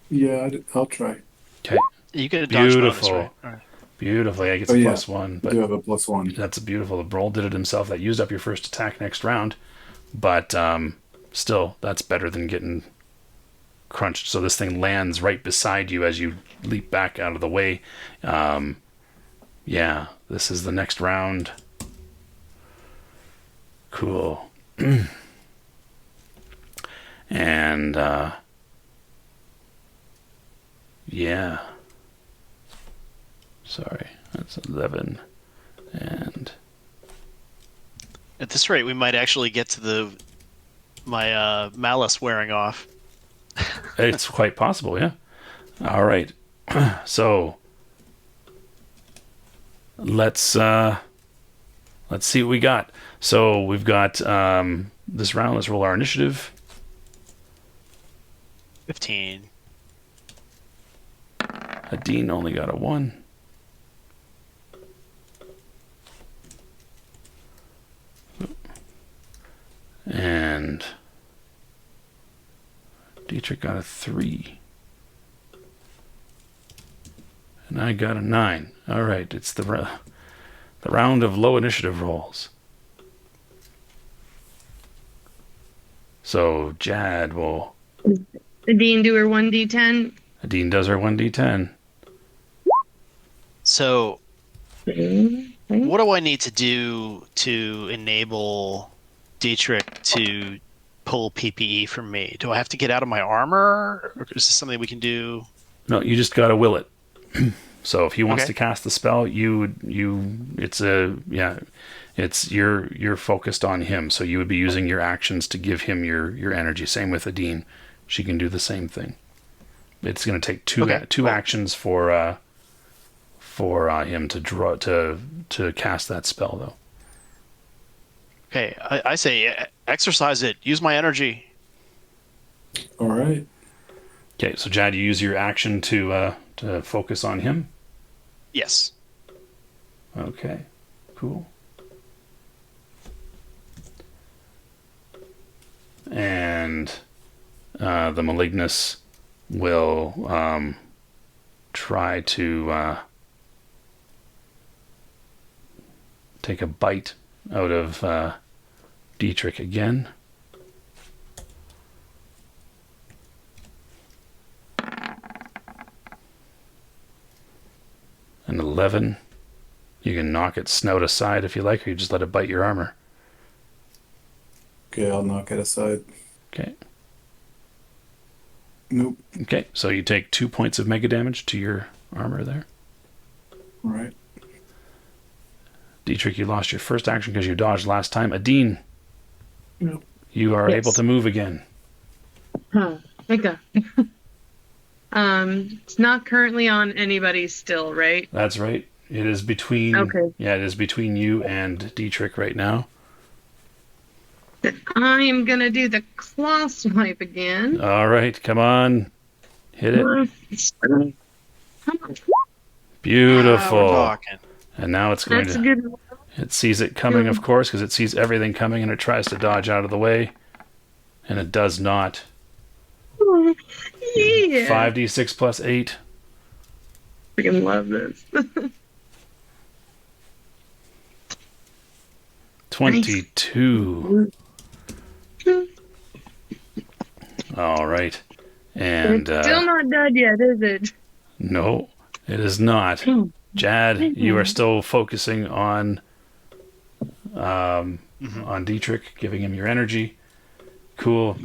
Yeah, I'll try. Okay. You get a dodge bonus, Beautiful. right? All right. Beautifully. I get Oh, a yeah. +1, I but do have a +1. that's beautiful. The Broll did it himself. That used up your first attack next round, but still, that's better than getting crunched. So this thing lands right beside you as you leap back out of the way. Yeah, this is the next round. Cool. And yeah. Sorry, that's 11. And At this rate, we might actually get to my malice wearing off. it's quite possible, yeah. All right. So let's see what we got. So we've got this round. Let's roll our initiative. 15. Adine only got a 1. And Dietrich got a 3. And I got a 9. All right, it's the round of low initiative rolls. So Jad will... Adine do her 1d10. Adine does her 1d10. So, Okay. what do I need to do to enable Dietrich to pull PPE from me? Do I have to get out of my armor, or is this something we can do? No, you just gotta will it. So if he wants Okay. to cast the spell, you're focused on him. So you would be using your actions to give him your energy. Same with Adine, she can do the same thing. It's going to take two actions for him to cast that spell, though. Okay, I say exercise it. Use my energy. All right. Okay, so Jad, you use your action to focus on him. Yes. Okay, cool. And the Malignus will try to take a bite out of Dietrich again. An 11. You can knock its snout aside if you like, or you just let it bite your armor. Okay, I'll knock it aside. Okay. Nope. Okay, so you take 2 points of mega damage to your armor there. All right. Dietrich, you lost your first action because you dodged last time. Adine, Yep. you are Yes. able to move again. Huh. Okay. It's not currently on anybody still, right? That's right. It is between. Okay. Yeah, it is between you and Dietrich right now. I am gonna do the claw swipe again. All right, come on, hit it. Come on. Beautiful. We're talking. And now it's going That's a to. good one. It sees it coming, of course, because it sees everything coming, and it tries to dodge out of the way, and it does not. Yeah. 5d6 plus 8. Freaking love this. 22. All right. And It's still not dead yet, is it? no, it is not. Jad, you are still focusing on Dietrich, giving him your energy. Cool.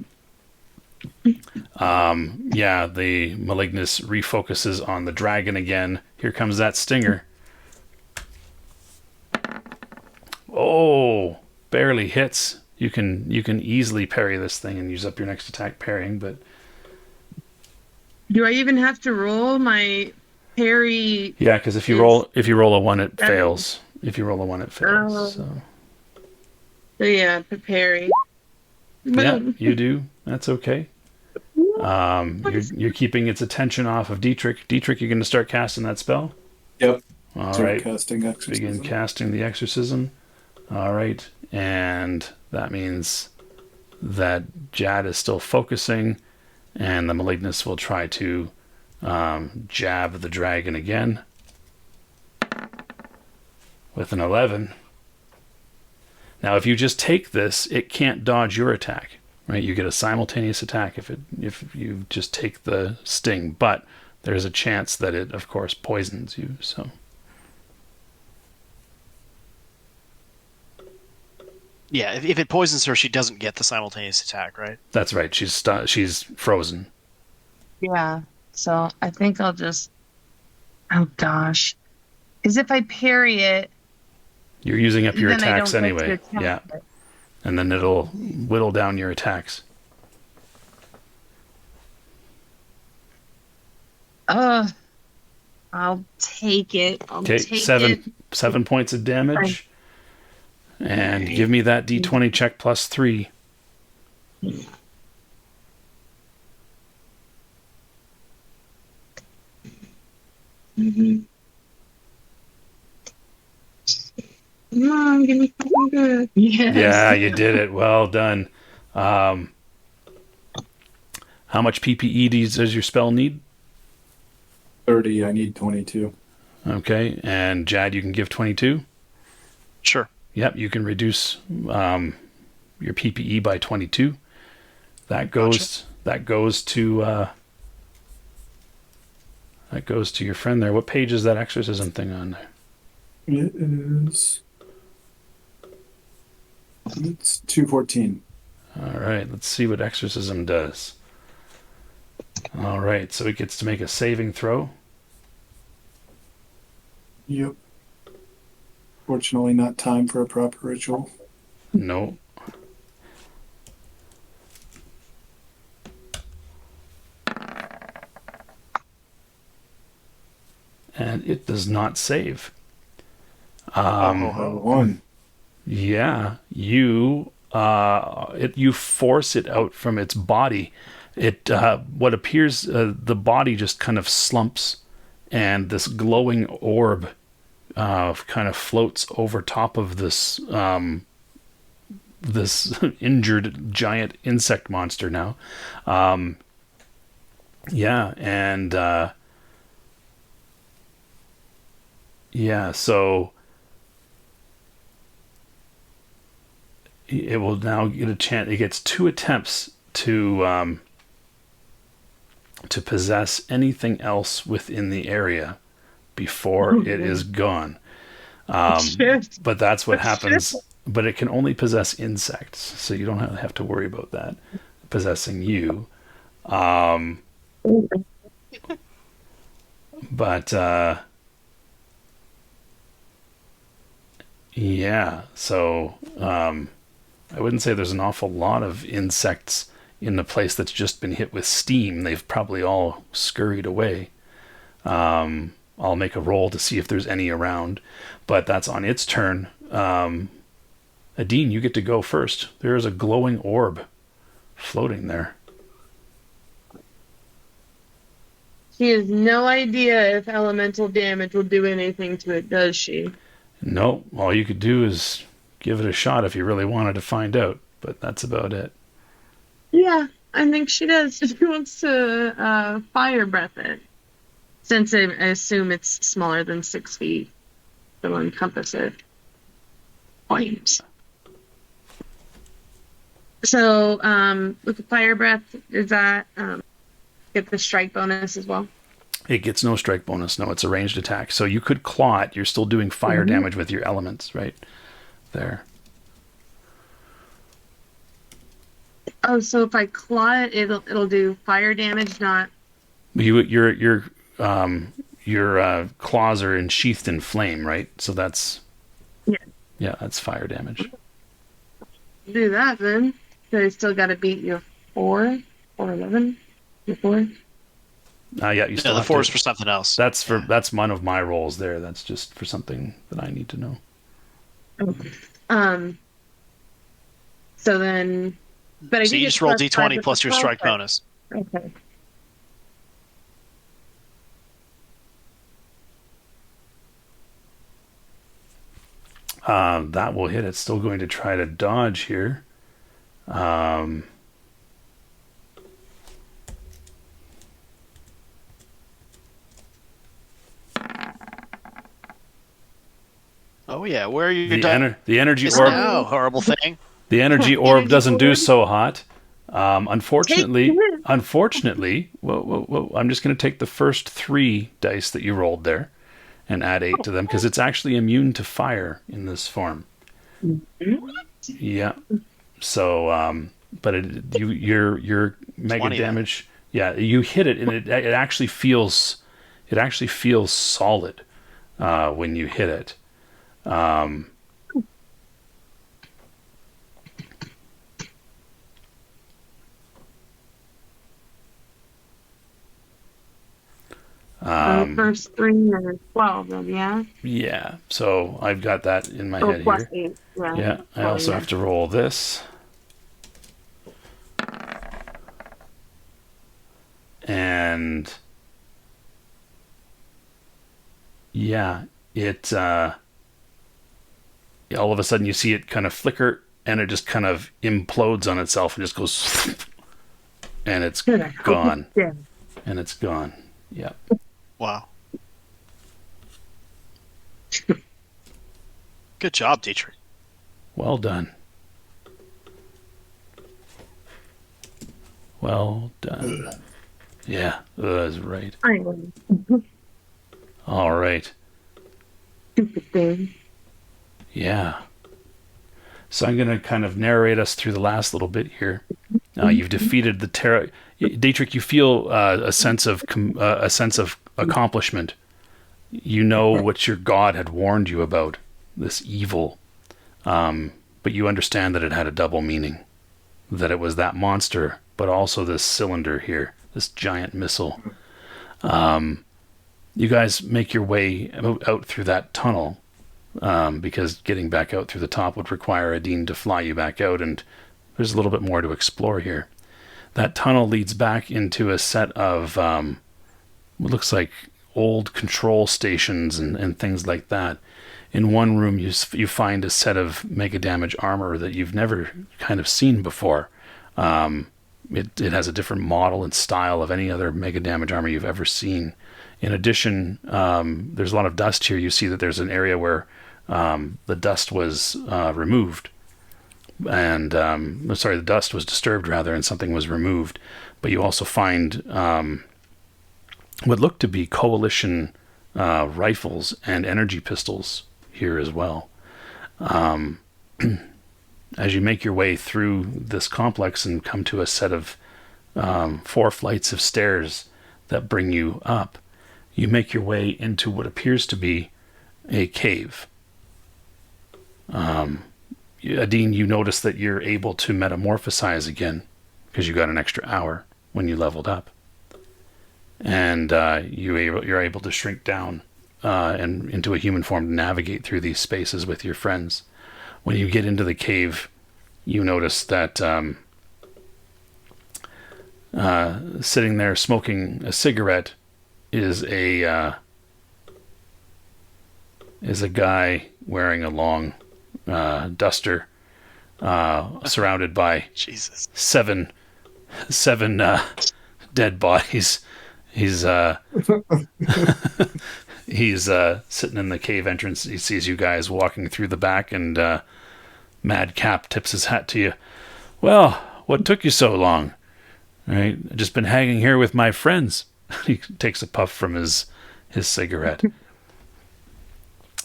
Yeah, the Malignus refocuses on the dragon again. Here comes that stinger. Oh, barely hits. You can easily parry this thing and use up your next attack parrying, but Do I even have to roll my parry? yeah, because if you roll a 1, it fails. If you roll a 1, it fails. Oh. So. So yeah, the parry. Yeah, you do. That's okay. You're keeping its attention off of Dietrich. Dietrich, you're going to start casting that spell. Yep. All Start right. casting exorcism. Begin casting the exorcism. All right, and that means that Jad is still focusing, and the Malignus will try to jab the dragon again with an 11. Now, if you just take this, it can't dodge your attack, right? You get a simultaneous attack if you just take the sting, but there's a chance that it, of course, poisons you. So, Yeah, if it poisons her, she doesn't get the simultaneous attack, right? that's right. She's frozen. Yeah. So I think I'll just. Oh gosh. Because if I parry it, You're using up your then I attacks don't get anyway. to attack Yeah. it. And then it'll whittle down your attacks. I'll take it. Okay, Take seven it. 7 points of damage. And give me that d20 check plus 3. Come on, give me something good. Yes. Yeah, you did it. Well done. How much PPE does your spell need? 30. I need 22. Okay, and Jad, you can give 22. Sure. Yep, you can reduce your PPE by 22. That goes to That goes to your friend there. What page is that exorcism thing on there? It is. It's 214. All right, let's see what exorcism does. All right, so it gets to make a saving throw. Yep. Fortunately, not time for a proper ritual. No. And it does not save. One. Yeah, you force it out from its body. It what appears the body just kind of slumps, and this glowing orb kind of floats over top of this this injured giant insect monster now. Yeah, and yeah, so it will now get a chance. It gets 2 attempts to possess anything else within the area before it is gone. But that's what happens. But it can only possess insects, so you don't have to worry about that possessing you. But yeah, so I wouldn't say there's an awful lot of insects in the place that's just been hit with steam. They've probably all scurried away. I'll make a roll to see if there's any around, but that's on its turn. Adine, you get to go first. There is a glowing orb floating there. She has no idea if elemental damage will do anything to it, does she? No, all you could do is give it a shot if you really wanted to find out, but that's about it. Yeah, I think she does. She wants to fire breath it. Since I assume it's smaller than 6 feet, it'll encompass it. Point. So, with the fire breath, is that get the strike bonus as well? It gets no strike bonus. No, it's a ranged attack. So you could claw it. You're still doing fire damage with your elements, right? There. Oh, so if I claw it, it'll do fire damage, not... Your claws are ensheathed in flame, right? So that's... Yeah, that's fire damage. Do that then. So I still got to beat your 4 or 11? Your 4? Yeah, you still the have 4 to, is for something else. That's one of my rolls there. That's just for something that I need to know. Okay. So then, but I So you just roll d20 plus your strike bonus. Okay. That will hit. It's still going to try to dodge here. Oh yeah, where are you? The energy It's orb. now, horrible thing. The energy orb doesn't do orb. so hot. Unfortunately, well, I'm just going to take the first 3 dice that you rolled there and add 8 to them because it's actually immune to fire in this form. Yeah. So, but your mega 20 damage. Yeah, you hit it and it actually feels solid when you hit it. First 3 are 12 then, yeah? Yeah, so I've got that in my head plus here. 8. Yeah, I also have to roll this. And yeah, it all of a sudden you see it kind of flicker and it just kind of implodes on itself and just goes and it's gone. And it's gone. Yeah. Wow. Good job, Dietrich. Well done. Well done. Yeah, that's right. I know. All right. Stupid thing. Yeah. So I'm going to kind of narrate us through the last little bit here. You've defeated the terror. Dietrich, you feel a sense of accomplishment. You know what your god had warned you about, this evil, but you understand that it had a double meaning, that it was that monster, but also this cylinder here, this giant missile. You guys make your way out through that tunnel, because getting back out through the top would require Adine to fly you back out, and there's a little bit more to explore here. That tunnel leads back into a set of what looks like old control stations and things like that. In one room, you find a set of mega damage armor that you've never kind of seen before. It has a different model and style of any other mega damage armor you've ever seen. In addition, there's a lot of dust here. You see that there's an area where the dust was removed. And the dust was disturbed rather, and something was removed. But you also find what looked to be coalition rifles and energy pistols here as well. As you make your way through this complex and come to a set of 4 flights of stairs that bring you up, you make your way into what appears to be a cave. Adine, you notice that you're able to metamorphosize again because you got an extra hour when you leveled up, and you're able to shrink down and into a human form to navigate through these spaces with your friends. When you get into the cave, you notice that sitting there smoking a cigarette is a guy wearing a long duster, surrounded by Jesus. seven dead bodies. He's sitting in the cave entrance. He sees you guys walking through the back, and Madcap tips his hat to you. Well, what took you so long? Right, I've just been hanging here with my friends. He takes a puff from his cigarette.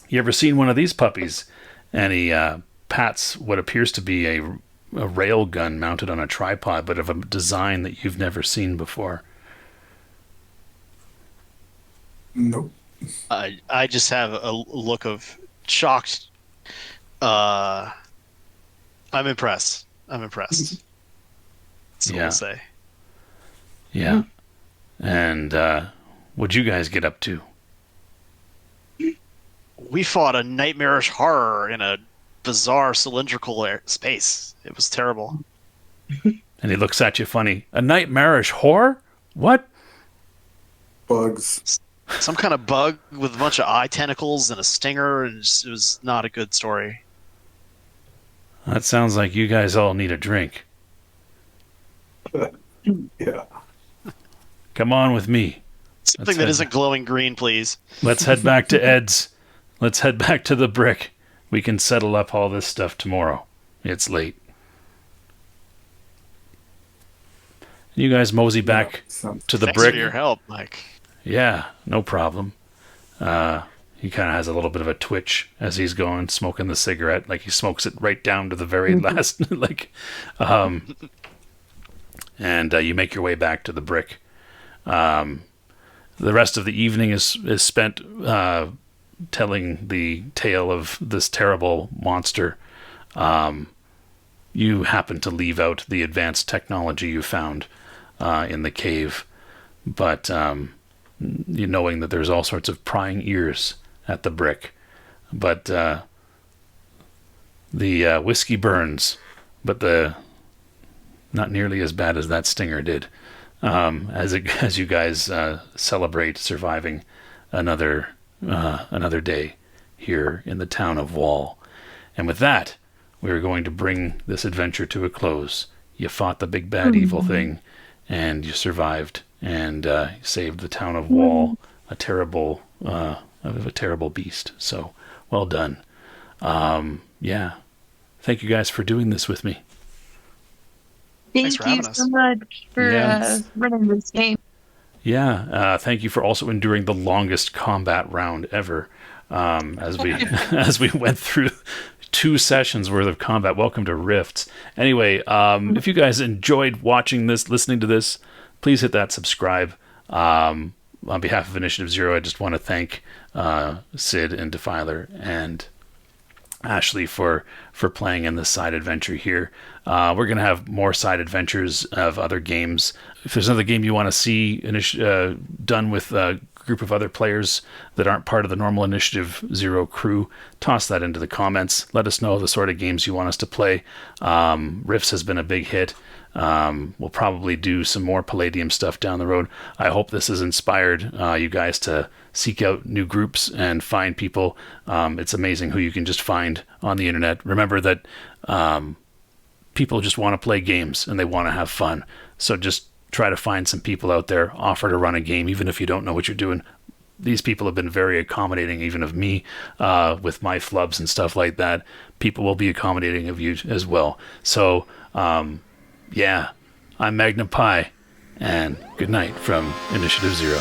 You ever seen one of these puppies? And he pats what appears to be a rail gun mounted on a tripod, but of a design that you've never seen before. Nope. I just have a look of shocked. I'm impressed. That's what Yeah. I'll say. Yeah. And what'd you guys get up to? We fought a nightmarish horror in a bizarre cylindrical space. It was terrible. And he looks at you funny. A nightmarish horror? What? Bugs. Some kind of bug with a bunch of eye tentacles and a stinger, and it was not a good story. That sounds like you guys all need a drink. Yeah. Come on with me. Something that isn't glowing green, please. Let's head back to Ed's. Let's head back to the brick. We can settle up all this stuff tomorrow. It's late. You guys mosey back to the Thanks brick. for your help, Mike. Yeah, no problem. He kind of has a little bit of a twitch as he's going, smoking the cigarette. Like he smokes it right down to the very last. And you make your way back to the brick. The rest of the evening is spent telling the tale of this terrible monster. You happen to leave out the advanced technology you found in the cave, but you knowing that there's all sorts of prying ears at the brick. But the whiskey burns, but not nearly as bad as that stinger did. As you guys celebrate surviving another day here in the town of Wall. And with that, we're going to bring this adventure to a close. You fought the big bad evil thing, and you survived, and saved the town of Wall, a terrible beast. So, well done. Yeah. Thank you guys for doing this with me. Thanks Thank for you having us. so much for Yes. running this game. Yeah, thank you for also enduring the longest combat round ever. As we as we went through 2 sessions worth of combat. Welcome to Rifts. Anyway, if you guys enjoyed watching this, listening to this, please hit that subscribe. On behalf of Initiative Zero, I just want to thank Sid and Defiler and Ashley for playing in this side adventure here. We're going to have more side adventures of other games. If there's another game you want to see done with a group of other players that aren't part of the normal Initiative Zero crew, toss that into the comments. Let us know the sort of games you want us to play. Rifts has been a big hit. We'll probably do some more Palladium stuff down the road. I hope this has inspired you guys to seek out new groups and find people. It's amazing who you can just find on the internet. Remember that people just want to play games and they want to have fun. So just try to find some people out there, offer to run a game, even if you don't know what you're doing. These people have been very accommodating, even of me, with my flubs and stuff like that. People will be accommodating of you as well. So, yeah, I'm Magnum Pi, and good night from Initiative Zero.